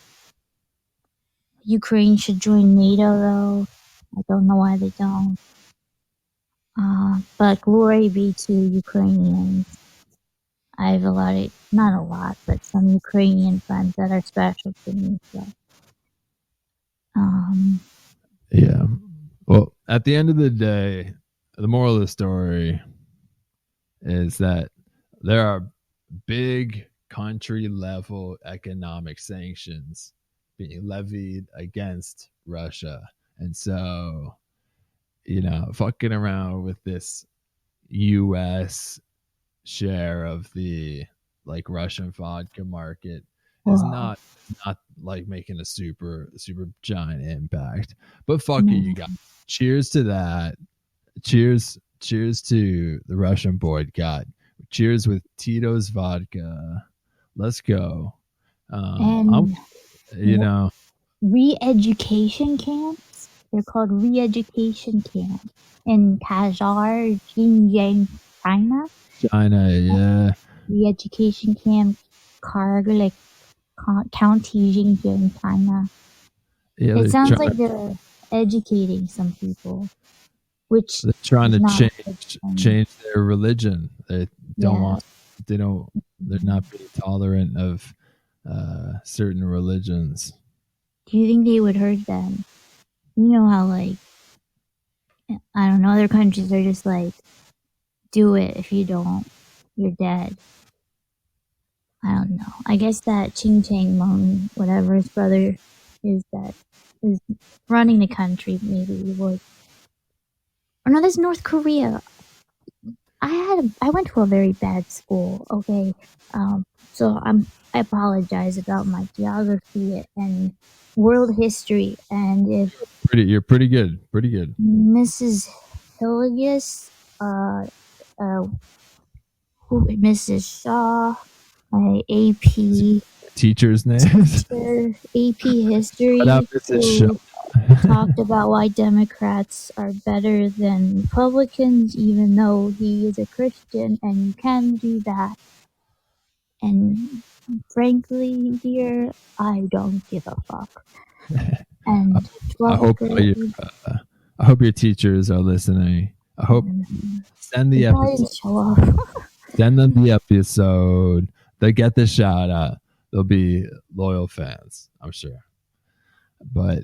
Ukraine should join NATO, though. I don't know why they don't. But glory be to Ukrainians. I have not a lot, but some Ukrainian friends that are special to me. So, Yeah. Well, at the end of the day, the moral of the story is that there are big country level economic sanctions being levied against Russia. And so, fucking around with this US share of the like Russian vodka market is Whoa. not like making a super giant impact. But fuck it, No. you got cheers to that. Cheers to the Russian boycott. Cheers with Tito's vodka. Let's go. I'm And you know re-education camps. They're called re-education camps in Kazar, Xinjiang, China. China, yeah. Re-education camp, Karglik County, Xinjiang, China. Yeah, It sounds like they're educating some people, which they're trying is to not good. change their religion. They don't Yeah. want they're not being tolerant of certain religions. Do you think they would hurt them? You know how, like, I don't know, other countries are just like, do it. If you don't, you're dead. I don't know. I guess that Ching Chang Meng, whatever his brother is, that is running the country, maybe he would. Oh no, that's North Korea. I went to a very bad school. Okay, so I apologize about my geography and world history. And if You're pretty good. Pretty good. Mrs. Hilligus, Mrs. Shaw, my AP Teacher's names. teacher, AP history, What up, Mrs. Shaw? who talked about why Democrats are better than Republicans, even though he is a Christian, and you can do that. And frankly, dear, I don't give a fuck. And I hope your teachers are listening. I hope send the episode. Show up. Send them the episode. They get the shout out. They'll be loyal fans, I'm sure. But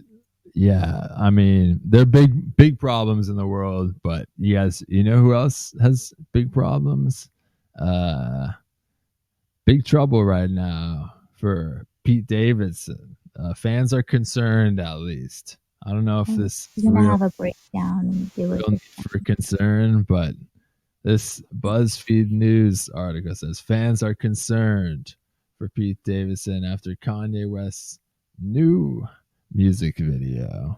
yeah, I mean, there are big problems in the world, but you guys, you know who else has big problems? Big trouble right now for Pete Davidson. Fans are concerned, at least. I don't know if this is gonna have a breakdown and do it for concern, but this BuzzFeed News article says fans are concerned for Pete Davidson after Kanye West's new music video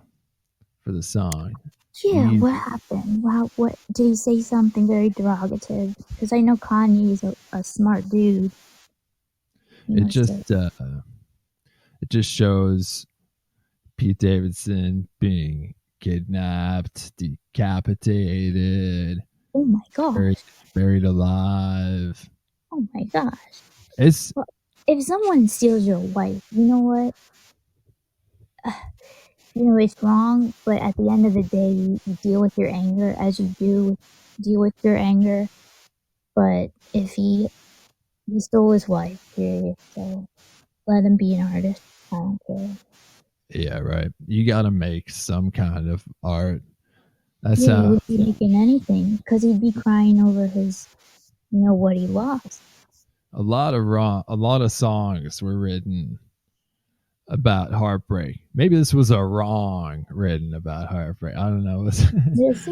for the song. Yeah, Eazy. What happened? Wow, what did he say? Something very derogative? Because I know Kanye is a smart dude. It just shows Pete Davidson being kidnapped, decapitated. Oh my gosh! Buried alive. Oh my gosh! It's if someone steals your wife, you know what? It's wrong, but at the end of the day, you deal with your anger as you do deal with your anger. But if he stole his wife, period, so let him be an artist. I don't care. Yeah, right. You gotta make some kind of art. That's he would be making anything, because he'd be crying over his, what he lost. A lot of songs were written about heartbreak. Maybe this was a wrong written about heartbreak. I don't know. This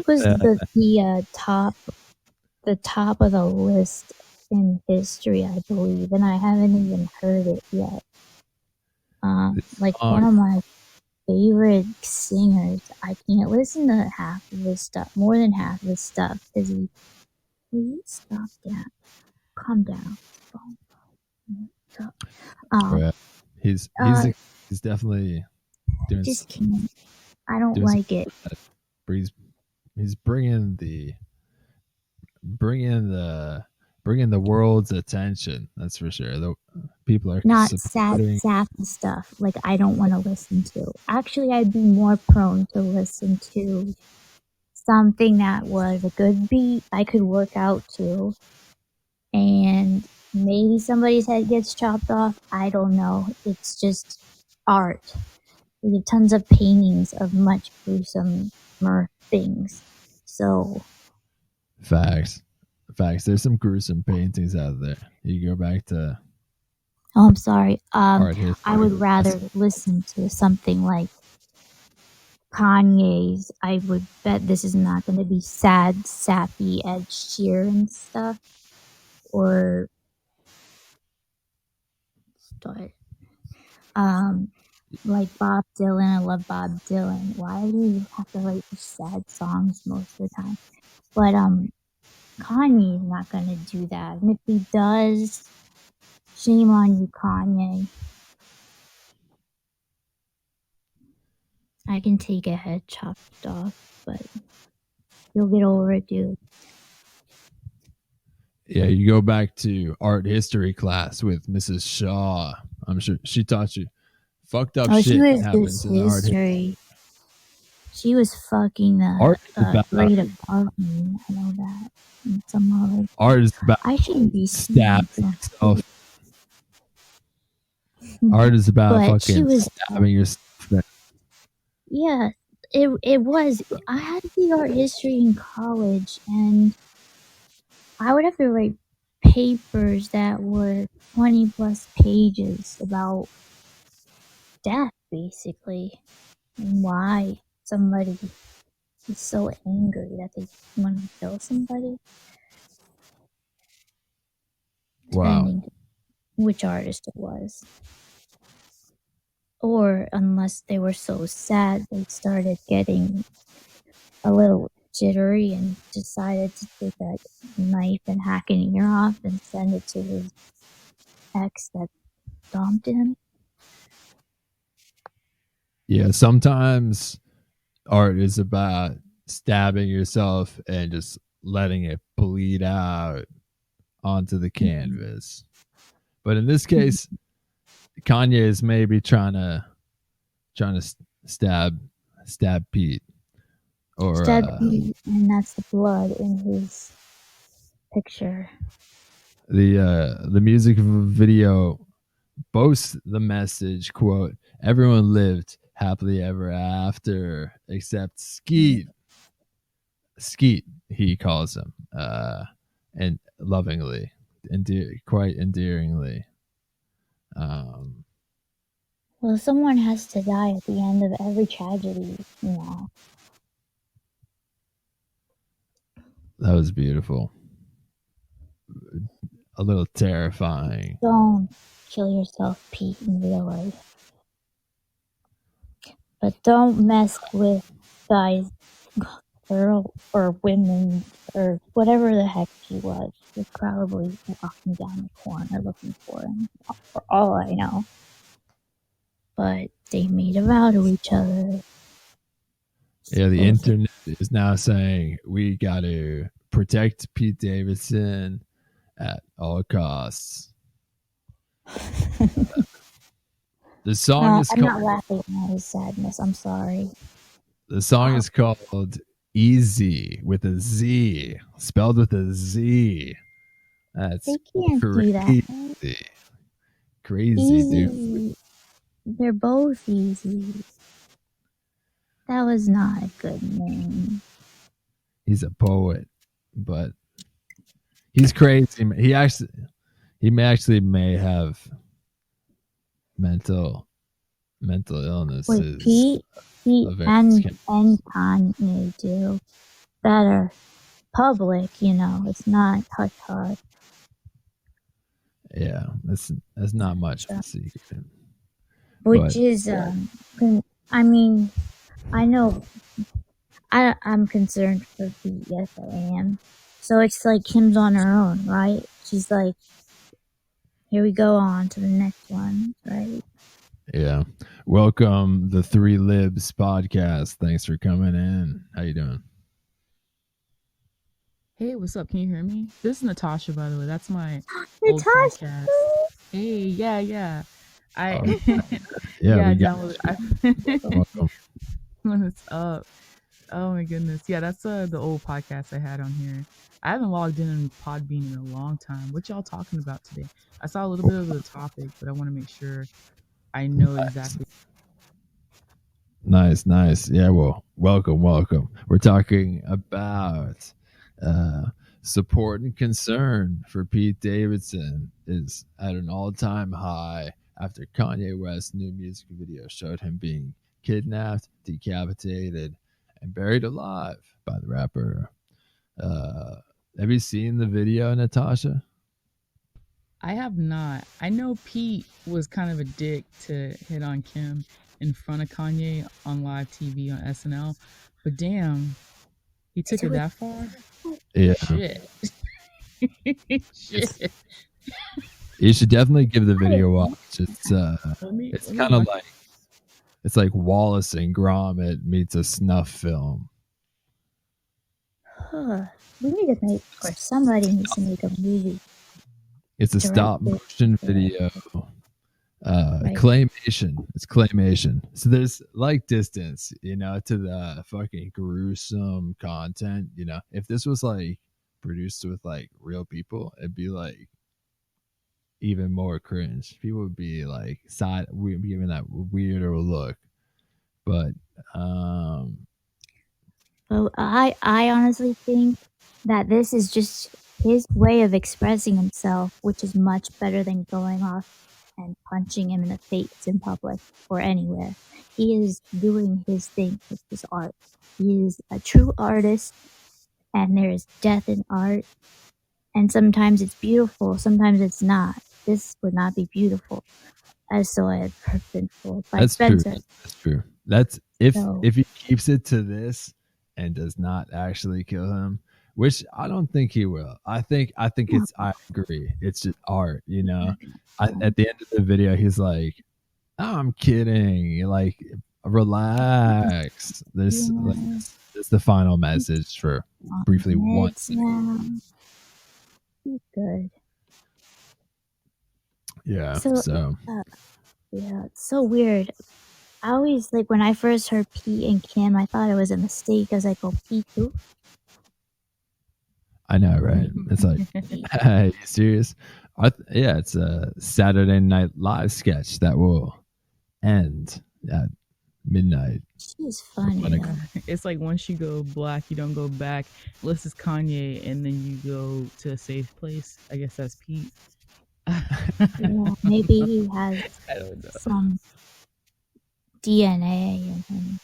was the top of the list in history, I believe, and I haven't even heard it yet. One of my favorite singers. I can't listen to half of his stuff, more than half of his stuff, because please stop that. Calm down. He's definitely doing. Just can't. I don't like it. He's bringing the world's attention. That's for sure. The people are not sappy stuff like I don't want to listen to. Actually, I'd be more prone to listen to something that was a good beat I could work out to, and maybe somebody's head gets chopped off. I don't know. It's just art. We get tons of paintings of much gruesomer things. So facts. There's some gruesome paintings out there. You go back to Oh, I'm sorry. art history. I would rather listen to something like Kanye's. I would bet this is not going to be sad, sappy Ed Sheeran stuff, or start like Bob Dylan. I love Bob Dylan. Why do you have to write the sad songs most of the time? But Kanye's not going to do that. And if he does, shame on you, Kanye. I can take a head chopped off, but you'll get over it, dude. Yeah, you go back to art history class with Mrs. Shaw. I'm sure she taught you fucked up Oh, shit she was happens this in art history. history. She was fucking the Art is about grade above me. I know that. And some other. art is about I shouldn't be stabbing saying yourself. Art is about but she fucking was stabbing yourself. yeah. It was. I had to do art history in college, and I would have to write papers that were 20 plus pages about death, basically, and why somebody is so angry that they want to kill somebody. Wow. Depending which artist it was. Or unless they were so sad, they started getting a little jittery and decided to take a knife and hack an ear off and send it to his ex that dumped him. Yeah, sometimes art is about stabbing yourself and just letting it bleed out onto the canvas. But in this case, Kanye is maybe trying to stab Pete, or Stab Pete, and that's the blood in his picture. The music video boasts the message, quote, "Everyone lived happily ever after except Skeet." Skeet, he calls him, and lovingly, quite endearingly. Well, someone has to die at the end of every tragedy, you know. That was beautiful. A little terrifying. Don't kill yourself, Pete, in real life. But don't mess with guys, girl, or women, or whatever the heck he was. He's probably walking down the corner looking for him, for all I know. But they made a vow to each other. Yeah, the internet is now saying we got to protect Pete Davidson at all costs. The song is I'm called. not laughing at his sadness. I'm sorry. The song is called Eazy with a Z, spelled with a Z. That's They can't crazy. do that. Crazy, Easy. dude. They're both easy. That was not a good name. He's a poet, but he's crazy. He may have mental illnesses. Wait, Pete and Kanye do that are public, you know. It's not hush. Yeah, that's not much of a secret. Which is, I mean, I know I'm concerned for Pete. Yes, I am. So it's like Kim's on her own, right? She's like, here we go on to the next one, right? Yeah. Welcome the Three Libs podcast. Thanks for coming in. How you doing? Hey, what's up? Can you hear me? This is Natasha, by the way. That's my old podcast. Hey, yeah. Yeah, yeah, we got welcome. What's up? Oh my goodness. Yeah, that's the old podcast I had on here. I haven't logged in Podbean in a long time. What y'all talking about today? I saw a little bit of the topic, but I want to make sure I know exactly. Nice. Yeah, well, welcome. We're talking about support and concern for Pete Davidson is at an all-time high after Kanye West's new music video showed him being kidnapped, decapitated, and buried alive by the rapper. Have you seen the video, Natasha? I have not. I know Pete was kind of a dick to hit on Kim in front of Kanye on live TV on SNL, but damn, he took it that far? Yeah. Shit. Shit. You should definitely give the video a watch. It's kind of like, it's like Wallace and Gromit meets a snuff film. We need to make, or somebody needs to make a movie. It's a stop motion video. Claymation. It's claymation. So there's like distance, you know, to the fucking gruesome content. You know, if this was like produced with like real people, it'd be like even more cringe. People would be like we'd be giving that weirder look. But I honestly think that this is just his way of expressing himself, which is much better than going off and punching him in the face in public or anywhere. He is doing his thing with his art. He is a true artist, and there is death in art. And sometimes it's beautiful, sometimes it's not. This would not be beautiful. I saw it been told by Spencer. That's true. That's if he keeps it to this and does not actually kill him, which I don't think he will. I think it's, I agree. It's just art, you know. At the end of the video, he's like, oh, "I'm kidding. Like, relax." There's the final message for briefly one second. Good. Yeah. Yeah, it's so weird. I always, like, when I first heard Pete and Kim, I thought it was a mistake. I was like, "Oh, Pete who?" I know, right? It's like, are you serious? Yeah, it's a Saturday Night Live sketch that will end at midnight. She's funny. It's like once you go black, you don't go back. Unless it's Kanye, and then you go to a safe place. I guess that's Pete. Yeah, maybe he has some DNA in him.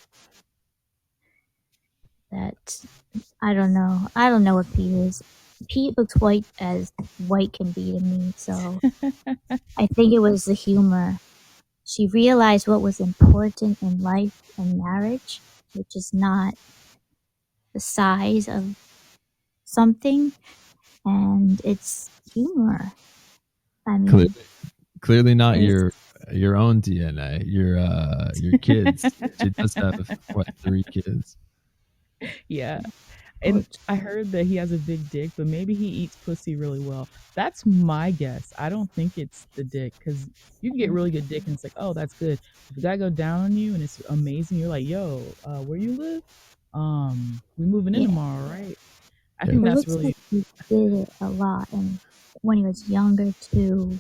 That I don't know. I don't know what Pete is. Pete looks white as white can be to me, so I think it was the humor. She realized what was important in life and marriage, which is not the size of something, and it's humor. I mean, clearly not your own DNA. Your kids. She does have 3 kids. Yeah. And I heard that he has a big dick, but maybe he eats pussy really well. That's my guess. I don't think it's the dick, because you can get really good dick and it's like, oh, that's good. If a guy go down on you and it's amazing, you're like, yo, where you live? We moving in tomorrow, right? I think that's really. Like he did it a lot, and when he was younger to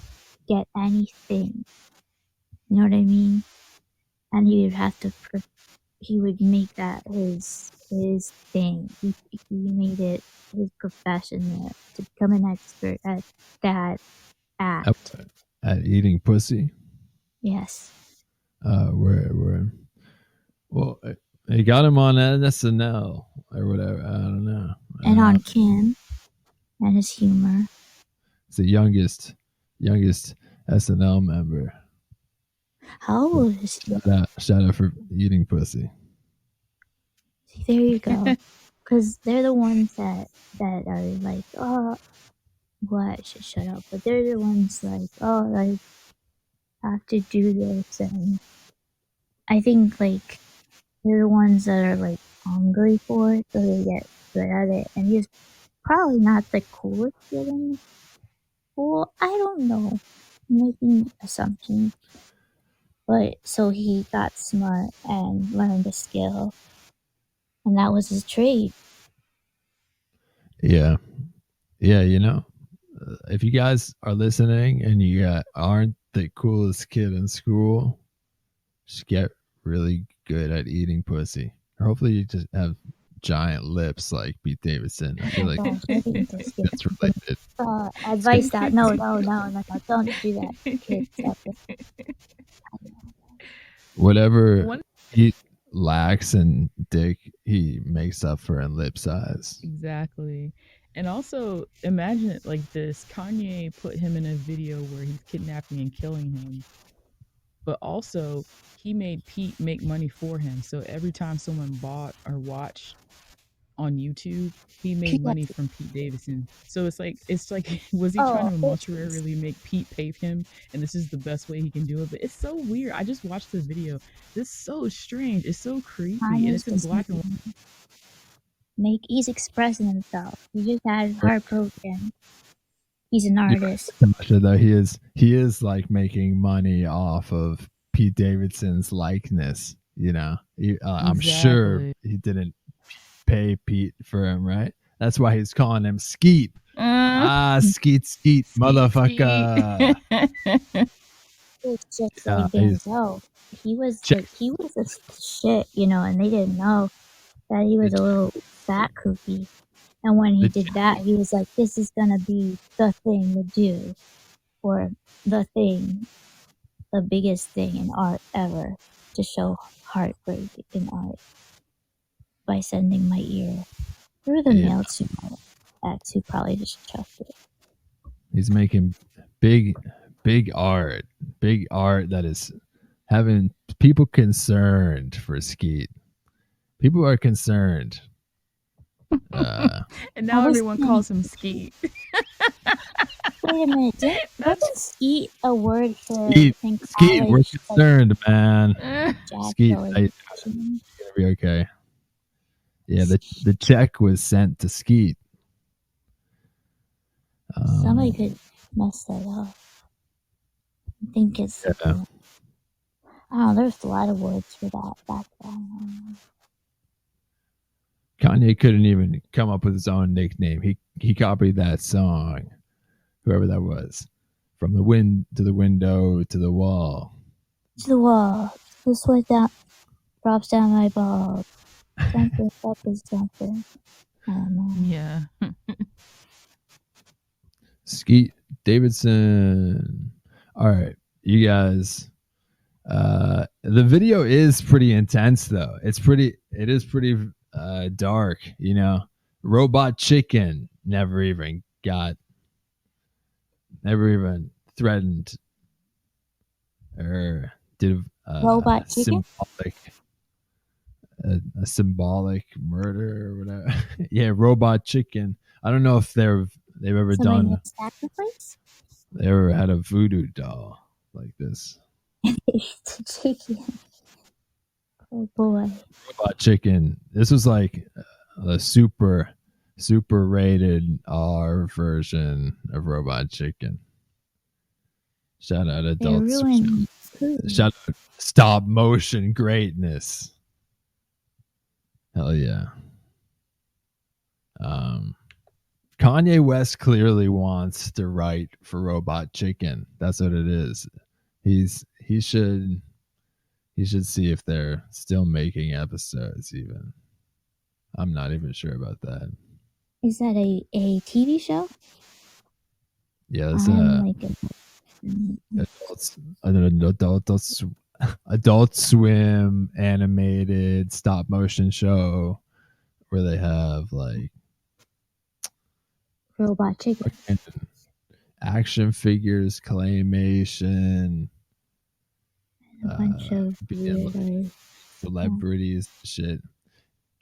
get anything, you know what I mean? And he would have to. He would make that his thing. He made it his profession to become an expert at that act. At eating pussy? Yes. Well, they got him on SNL or whatever. I don't know. And on Kim and his humor. It's the youngest SNL member. How old is he? Shout out for eating pussy. See, there you go. Because they're the ones that are like, oh, well, I should shut up. But they're the ones like, oh, like, I have to do this. And I think, like, they're the ones that are, like, hungry for it, so they get good at it. And he's probably not the coolest kid in the school. I don't know. I'm making assumptions. But so he got smart and learned a skill, and that was his trade. Yeah, you know, if you guys are listening and you aren't the coolest kid in school, just get really good at eating pussy. Or hopefully you just have giant lips like Pete Davidson. I feel like Gosh, I think just give that's related. advice that no, don't do that, kids out there. Whatever One he lacks in dick, he makes up for in lip size. Exactly. And also, imagine it like this. Kanye put him in a video where he's kidnapping and killing him. But also, he made Pete make money for him. So every time someone bought or watched on YouTube, he made money from Pete Davidson. So it's like was he trying to monetary make Pete pay him? And this is the best way he can do it. But it's so weird. I just watched the video. This is so strange. It's so creepy. And it's in black and white. He's expressing himself. He just had his heart broken. He's an artist. Though he is like making money off of Pete Davidson's likeness. You know, I'm sure he didn't pay Pete for him, right? That's why he's calling him Skeet. Skeet, motherfucker. It's just like Denzel. He was a shit, you know, and they didn't know that he was a little fat cookie. And when he did that, he was like, this is going to be the thing to do, or the biggest thing in art ever, to show heartbreak in art by sending my ear through the mail to my ex, who probably just chucked it. He's making big art that is having people concerned for Skeet. People are concerned. And now everyone calls him Skeet. Wait a minute. Wasn't Skeet a word for Skeet, we're concerned, man. Skeet, gonna be okay. Yeah, the check was sent to Skeet. Somebody could mess that up. I think it's... I don't know, there's a lot of words for that back then. Kanye couldn't even come up with his own nickname. He copied that song, whoever that was, from the wind to the window to the wall. To the wall. The sweat down drops down my balls. Something, something. I don't know. Yeah. Skeet Davidson. All right, you guys. The video is pretty intense, though. It is pretty dark, you know. Robot Chicken never even threatened or did Robot Chicken? A symbolic murder or whatever. Yeah, Robot Chicken. I don't know if they've ever done sacrifice. They ever had a voodoo doll like this. Chicken. Oh boy. Robot Chicken. This was like a super rated R version of Robot Chicken. Shout out Adult Swim. Shout out stop motion greatness. Hell yeah. Kanye West clearly wants to write for Robot Chicken. That's what it is. He should see if they're still making episodes even. I'm not even sure about that. Is that a TV show? Yeah, it's Adult Swim animated stop motion show where they have like Robot Chicken, action figures, claymation, a bunch of like celebrities, shit.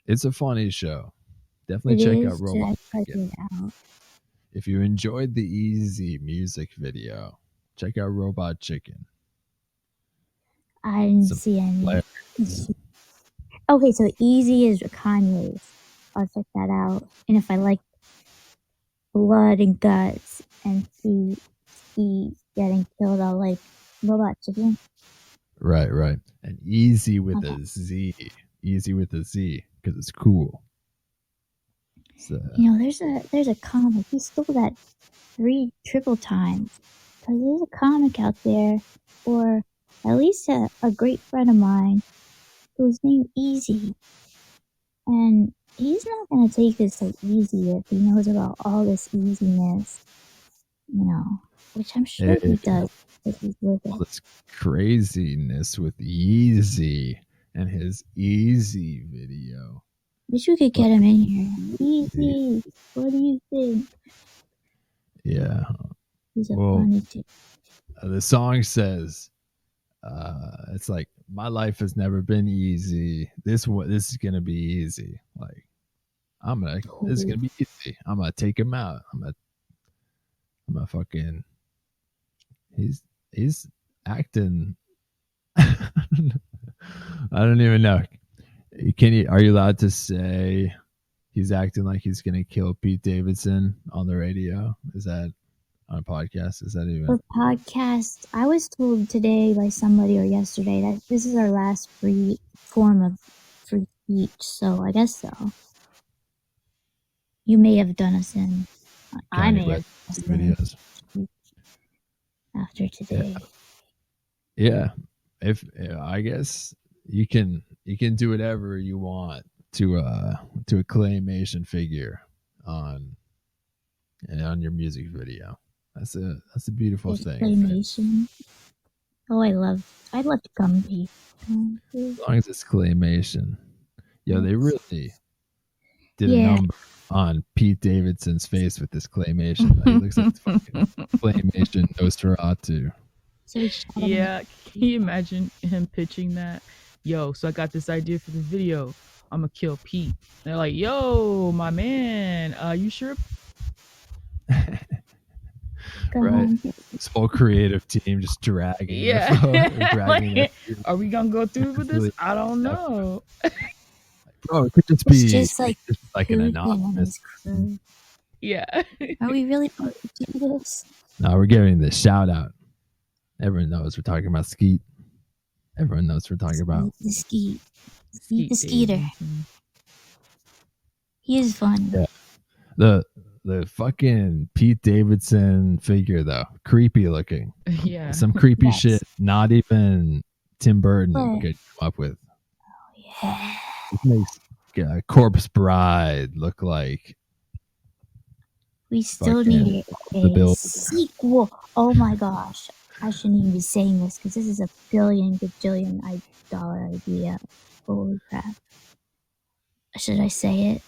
It's a funny show. Definitely check out Robot Chicken. If you enjoyed the Eazy music video, check out Robot Chicken. I didn't see any. Okay, so Eazy is Kanye's. I'll check that out. And if I like blood and guts and see getting killed, I'll like Robot Chicken. Right. And Eazy with a Z. Eazy with a Z, because it's cool. So, you know, there's a comic. He stole that 3 triple times. Because there's a comic out there, or at least a great friend of mine, who's named Eazy. And he's not gonna take this so easy if he knows about all this easiness, which I'm sure he does because he's with all it. this craziness with Eazy and his Eazy video. Wish we could get him in here. Easy. What do you think? Yeah. He's a funny dude. The song says, it's like, my life has never been easy. This is gonna be easy. Like, this is gonna be easy. I'm gonna take him out. I'm gonna fucking. He's acting. I don't even know. Are you allowed to say he's acting like he's gonna kill Pete Davidson on the radio? Is that on a podcast? Is that even for podcast? I was told today by somebody or yesterday that this is our last free form of free speech, so I guess so. You may have done us in. I may have videos after today. Yeah. If I guess you can do whatever you want to a claymation figure on your music video. That's a beautiful thing. Claymation. Oh, I'd love to Gumby. As long as it's claymation. Yeah, they really did a number on Pete Davidson's face with this claymation. He looks like fucking claymation Nosferatu. Yeah, can you imagine him pitching that? Yo, so I got this idea for the video. I'm gonna kill Pete. And they're like, yo, my man, you sure? Right. This whole creative team just dragging. Yeah. Dragging are we gonna go through with this? I don't know. Bro, it could just be just like an anonymous. Yeah. Are we really going to do this? No, we're giving this shout out. Everyone knows we're talking about Skeet. Everyone knows we're talking about the Skeet. Skeet the Skeeter. He is fun. Yeah. The fucking Pete Davidson figure though, creepy looking. Yeah. Some creepy shit. Not even Tim Burton could come up with. Oh yeah. It makes Corpse Bride look like. We still need a sequel. Oh my gosh. I shouldn't even be saying this because this is a gajillion dollar idea. Holy crap. Should I say it?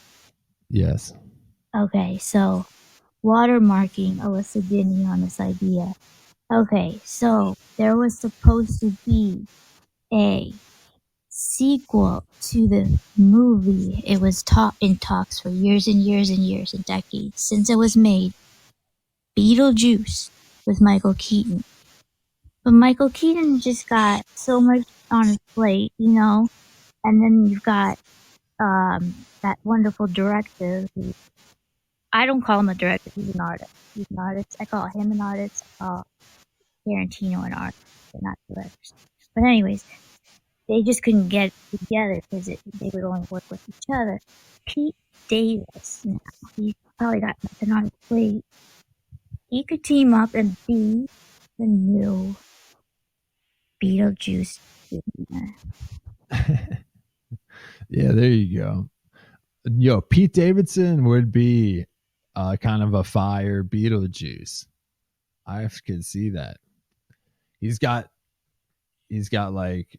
Yes. Okay, so watermarking Alyssa Dini on this idea. Okay, so there was supposed to be a sequel to the movie. It was in talks for years and years and years and decades since it was made. Beetlejuice with Michael Keaton. But Michael Keaton just got so much on his plate, and then you've got that wonderful director who, I don't call him a director, he's an artist. He's an artist. I call him an artist. I call Tarantino an artist. They're not directors. But anyways, they just couldn't get it together because they would only work with each other. Pete Davis, now, he's probably got nothing on his plate. He could team up and be the new Beetlejuice Jr. Yeah, there you go. Yo, Pete Davidson would be kind of a fire Beetlejuice. I could see that. He's got like,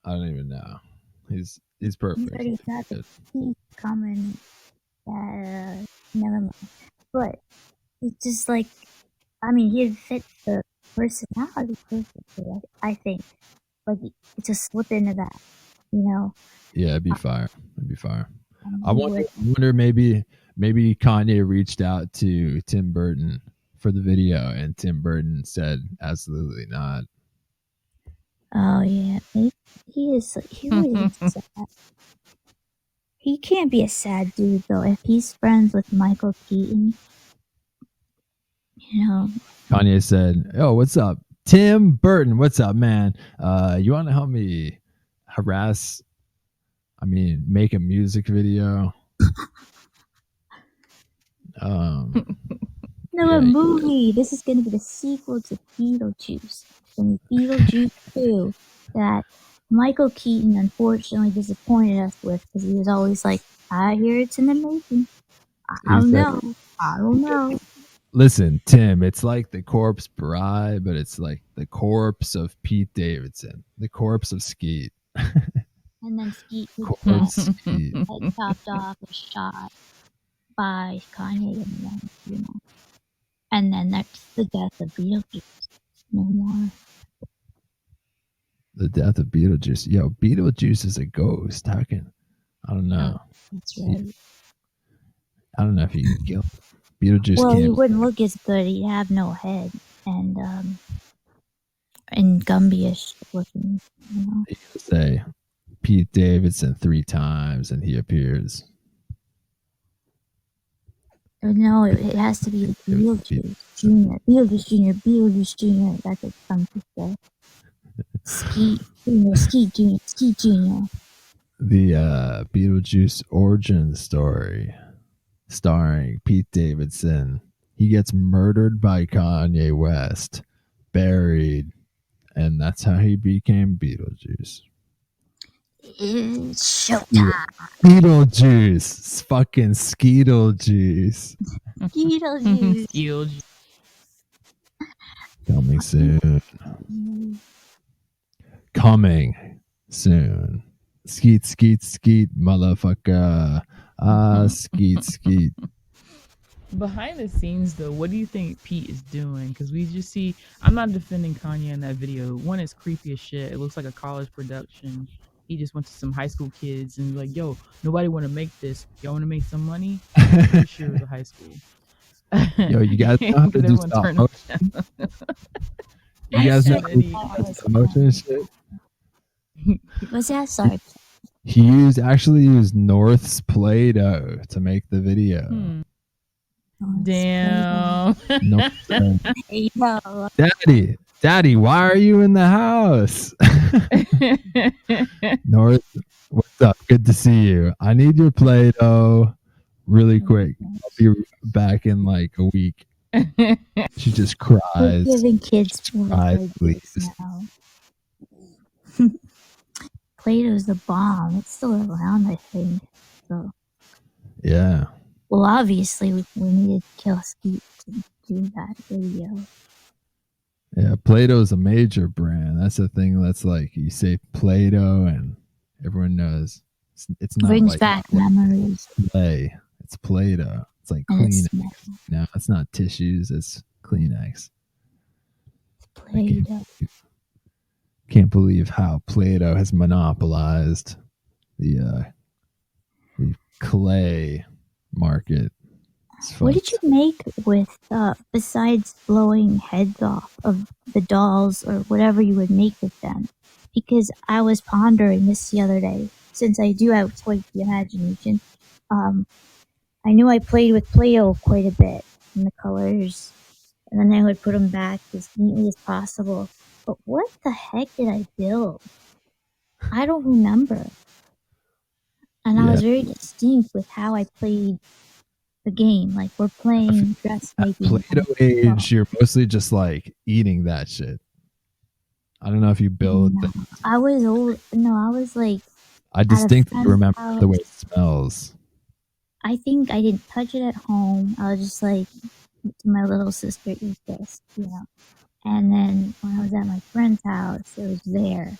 I don't even know. He's perfect. He's already got the teeth coming. Never mind. But it's just like, I mean, he'd fit the personality perfectly, I think. Like, it's a slip into that, Yeah, it'd be fire. I wonder maybe Kanye reached out to Tim Burton for the video and Tim Burton said absolutely not. Oh yeah, he really is sad. He can't be a sad dude though if he's friends with Michael Keaton. Kanye said, "Oh, what's up, Tim Burton? What's up, man? You want to help me make a music video?" No, a movie. This is going to be the sequel to Beetlejuice. And Beetlejuice 2 that Michael Keaton unfortunately disappointed us with, because he was always like, I hear it's in the making. I don't know. Listen, Tim, it's like the corpse bride, but it's like the corpse of Pete Davidson, the corpse of Skeet. And then Skeet was Corpse Skeet. head chopped off and shot by Kanye in the end, you know. And then that's the death of Beetlejuice. No more. The death of Beetlejuice. Yo, Beetlejuice is a ghost. How can I don't know. That's right. I don't know if you can kill him. Beetlejuice Well, can't. he wouldn't look as good. He'd have no head and Gumby-ish looking, you know. You can say Pete Davidson 3 times and he appears. No, it has to be Beetlejuice Jr. Beetlejuice Jr. Beetlejuice Jr. That's what some people say. Skeet Jr. Skeet Jr. Skeet Jr. The Beetlejuice origin story starring Pete Davidson. He gets murdered by Kanye West, buried, and that's how he became Beetlejuice. It's showtime. Beetlejuice. It's fucking Skeetlejuice. Beetlejuice. Coming soon. Coming soon. Skeet, skeet, skeet, motherfucker. Skeet, skeet. Behind the scenes, though, what do you think Pete is doing? Because we just see, I'm not defending Kanye in that video. One is creepy as shit. It looks like a college production. He just went to some high school kids and like, yo, nobody want to make this. Y'all want to make some money? I'm pretty sure it was a high school. Yo, you guys know how to do stop motion? You guys know how to do stop motion and shit? What's that? Sorry. He actually used North's Play-Doh to make the video. Damn. Daddy, why are you in the house? North, what's up? Good to see you. I need your Play-Doh really quick. I'll be back in like a week. She just cries. We're giving kids more please. now. Play-Doh's the bomb. It's still around, I think. So. Yeah. Well, obviously, we needed to kill Skeet to do that video. Yeah, Play-Doh is a major brand. That's the thing that's like, you say Play-Doh and everyone knows. It's not brings like back memories. Play. It's Play-Doh. It's like Kleenex. No, it's not tissues. It's Kleenex. Play-Doh. Can't believe how Play-Doh has monopolized the clay market. What did you make with, besides blowing heads off of the dolls or whatever you would make with them? Because I was pondering this the other day, since I do have quite the imagination. I knew I played with Play-Doh quite a bit, and the colors, and then I would put them back as neatly as possible. But what the heck did I build? I don't remember. And I was very distinct with how I played the game. Like, we're playing dressmaking. Play-Doh age, you're mostly just like eating that shit. I don't know if you build things. I was old. No, I was like... I distinctly remember the way it smells. I think I didn't touch it at home. I was just like, to my little sister, eat this, you know. And then when I was at my friend's house, it was there.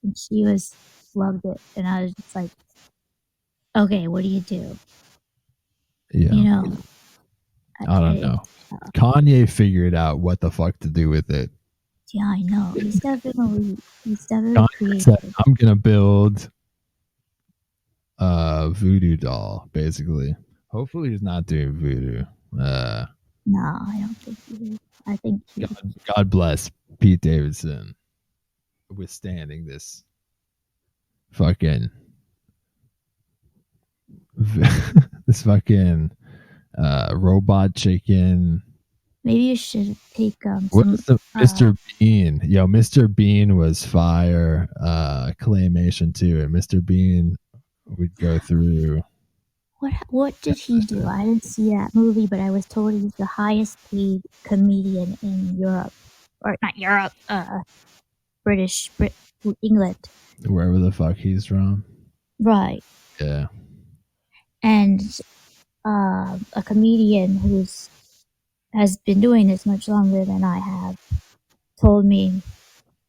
And she loved it. And I was just like, okay, what do you do? Yeah. You know? I don't know. Kanye figured out what the fuck to do with it. Yeah, I know. He's definitely Kanye creative. said, I'm going to build a voodoo doll, basically. Hopefully he's not doing voodoo. No, I don't think he is. I think God bless Pete Davidson withstanding this fucking robot chicken. Maybe you should take What's the Mr. Bean? Yo, Mr. Bean was fire. Claymation too, and Mr. Bean would go through. What did he do? I didn't see that movie, but I was told he's the highest paid comedian in Europe, or not Europe, British England. Wherever the fuck he's from. Right. Yeah. And a comedian has been doing this much longer than I have told me,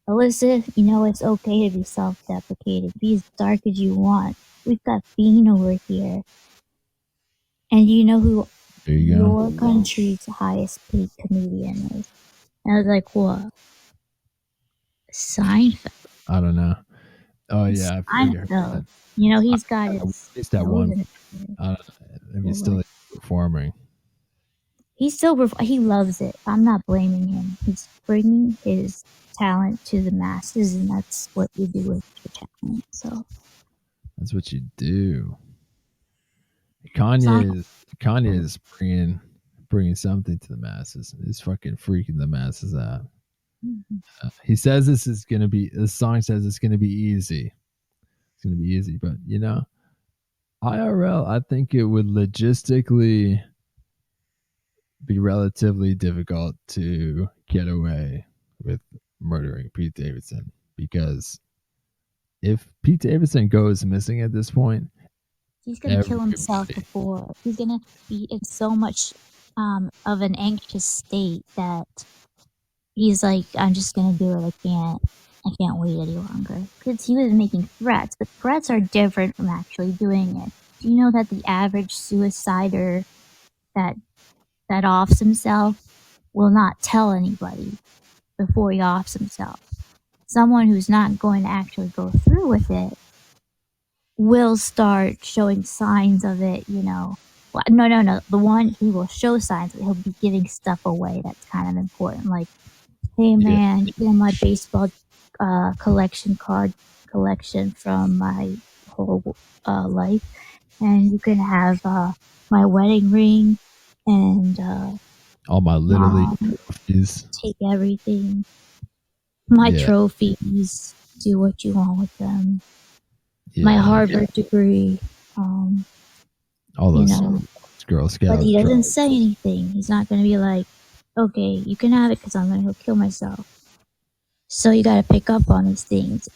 Alyssa, you know it's okay to be self-deprecating. Be as dark as you want. We've got Bean over here. And you know who There you your go. country's highest paid comedian is? And I was like, what? Seinfeld. I don't know. Oh yeah, I figured Seinfeld. that. You know, he's got At his least that nose one. in it. I don't know. I mean, still performing. He loves it. I'm not blaming him. He's bringing his talent to the masses, and that's what you do with your talent. So That's what you do. Kanye is bringing something to the masses. He's fucking freaking the masses out. He says this song says it's gonna be easy. It's gonna be easy, but you know, IRL, I think it would logistically be relatively difficult to get away with murdering Pete Davidson, because if Pete Davidson goes missing at this point, he's gonna kill himself before. He's gonna be in so much of an anxious state that he's like, I'm just gonna do it. I can't wait any longer. Because he was making threats, but threats are different from actually doing it. Do you know that the average suicider that offs himself will not tell anybody before he offs himself? Someone who's not going to actually go through with it will start showing signs of it, you know. Well, no. The one, he will show signs, but he'll be giving stuff away that's kind of important. Like, hey man, you know, my baseball collection from my whole life, and you can have my wedding ring and all my Little League trophies. Take everything. My trophies, do what you want with them. My Harvard degree. All those Girl Scouts. But he doesn't say anything. He's not going to be like, okay, you can have it because I'm going to go kill myself. So you got to pick up on these things.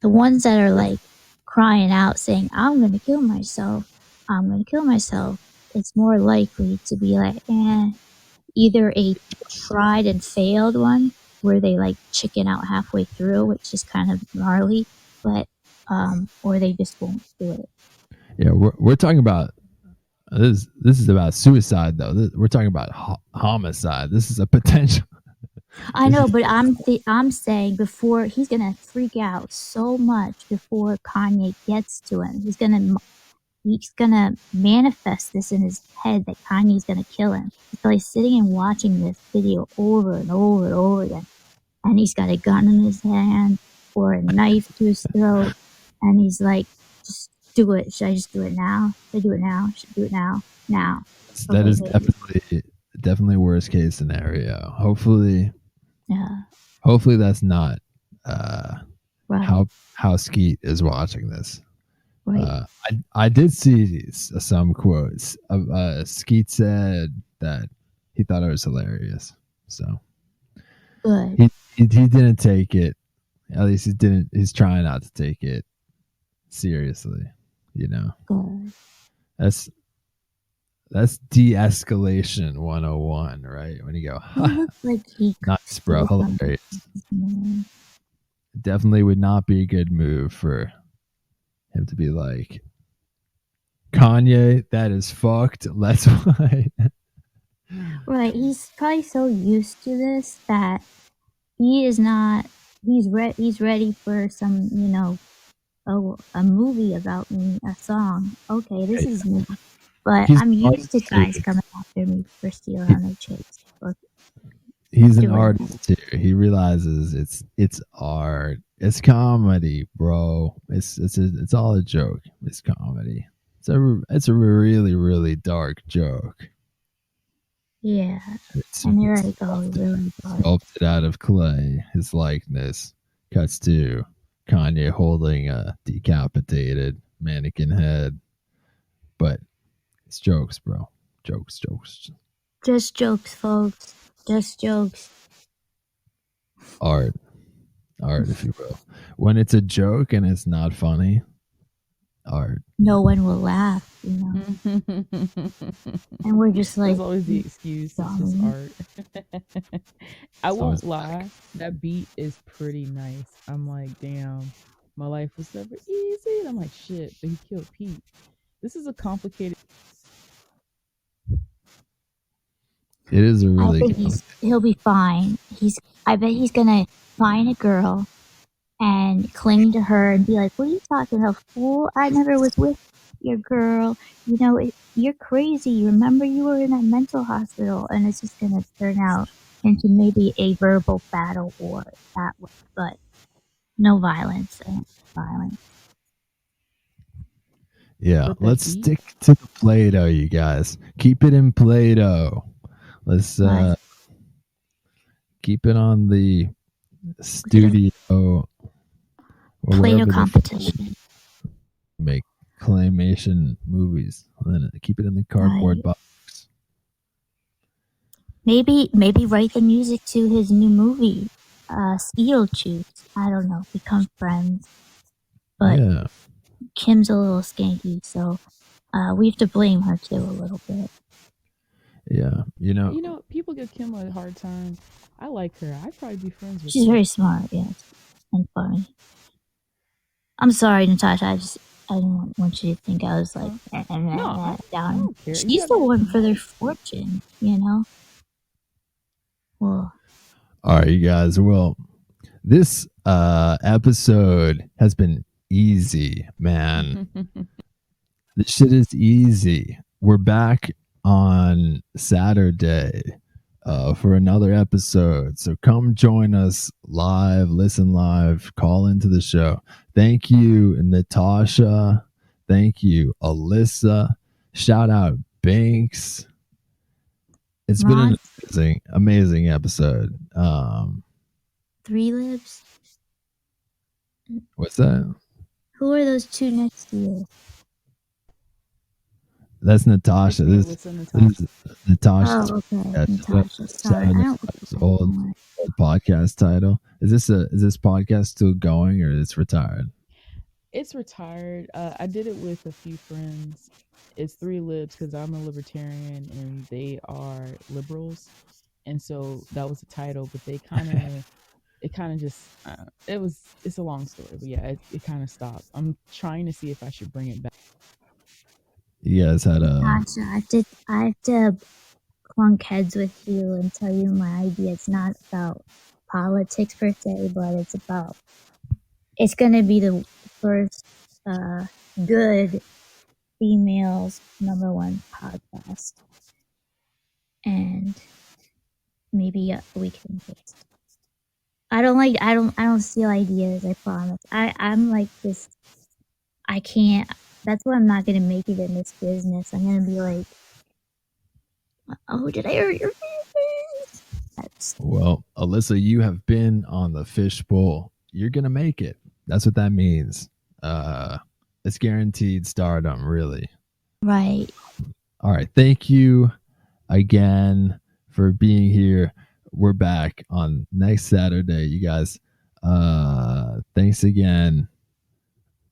The ones that are like crying out saying, I'm going to kill myself, it's more likely to be like, either a tried and failed one where they like chicken out halfway through, which is kind of gnarly, but or they just won't do it. Yeah, we're talking about this is about suicide though. We're talking about homicide. This is a potential. I know, but I'm saying before he's gonna freak out so much before Kanye gets to him. He's gonna manifest this in his head that Kanye's gonna kill him. So he's sitting and watching this video over and over and over again, and he's got a gun in his hand or a knife to his throat, and he's like, just do it. Should I just do it now? Should I do it now? Should I do it now? Now. That is definitely worst case scenario. Hopefully that's not how Skeet is watching this. Right. I did see some quotes. Skeet said that he thought it was hilarious. So good. He didn't take it. At least he didn't. He's trying not to take it seriously. You know. Good. That's de-escalation 101, right? When you go, nice, bro, hilarious. Definitely would not be a good move for him to be like, Kanye, that is fucked. Let's fight. Right. He's probably so used to this that he is not. He's ready for some, you know, a movie about me, a song. Okay, this is me. But I'm used to guys coming after me for stealing on their chicks. He's an artist too. He realizes it's art. It's comedy, bro. It's all a joke. It's comedy. It's a really, really dark joke. Yeah. And you're right, really dark. Sculpted out of clay, his likeness cuts to Kanye holding a decapitated mannequin head. But it's jokes, bro. Jokes. Just jokes, folks. Just jokes. Art. art, if you will. When it's a joke and it's not funny, art. No one will laugh, you know. And we're just like, That's always the excuse. It's just art. I won't lie. That beat is pretty nice. I'm like, damn, my life was never easy. And I'm like, shit, but he killed Pete. This is a complicated. It is a really. I think he'll be fine. I bet he's gonna find a girl and cling to her and be like, "What are you talking about, fool? I never was with your girl. You know, you're crazy. Remember, you were in that mental hospital." And it's just gonna turn out into maybe a verbal battle war that way, but no violence. Yeah, let's stick to the Play-Doh, you guys. Keep it in Play-Doh. Let's keep it on the studio Play-Doh competition. Make claymation movies. Then keep it in the cardboard box. Maybe write the music to his new movie, Beetlejuice. I don't know. Become friends. But yeah. Kim's a little skanky, so we have to blame her too a little bit. Yeah, you know, people give Kim a hard time. I like her. I'd probably be friends with her. She's very smart, yes, and funny. I'm sorry, Natasha. I didn't want you to think I was like down. She's the one for their fortune, you know. Well, all right, you guys. Well, this episode has been easy, man. This shit is easy. We're back on Saturday for another episode. So come join us live, listen live, call into the show. Thank you, Natasha. Thank you, Alyssa. Shout out, Binx. It's been an amazing episode. 3 Libs. What's that? Who are those two next to you? That's Natasha. This is Natasha. Oh, okay. Natasha. Sorry, I don't old podcast title. Is this podcast still going or is it retired? It's retired. I did it with a few friends. It's 3 Libs because I'm a libertarian and they are liberals, and so that was the title. But they kind of just it's a long story, but yeah, it kind of stopped. I'm trying to see if I should bring it back. You guys had a. Natasha, I have to clunk heads with you and tell you my idea. It's not about politics per se, but it's going to be the first good females #1 podcast, and maybe we can just. I don't steal ideas. I promise. I'm like this. I can't. That's why I'm not going to make it in this business. I'm going to be like, oh, did I hurt your feelings? Well, Alyssa, you have been on the Fishbowl. You're going to make it. That's what that means. It's guaranteed stardom, really. Right. All right. Thank you again for being here. We're back on next Saturday, you guys. Thanks again.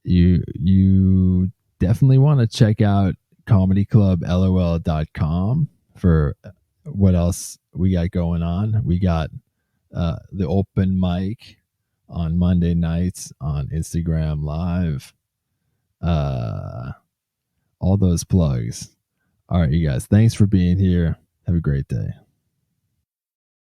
You definitely want to check out comedyclublol.com for what else we got going on. We got the open mic on Monday nights on Instagram Live. All those plugs. All right, you guys. Thanks for being here. Have a great day.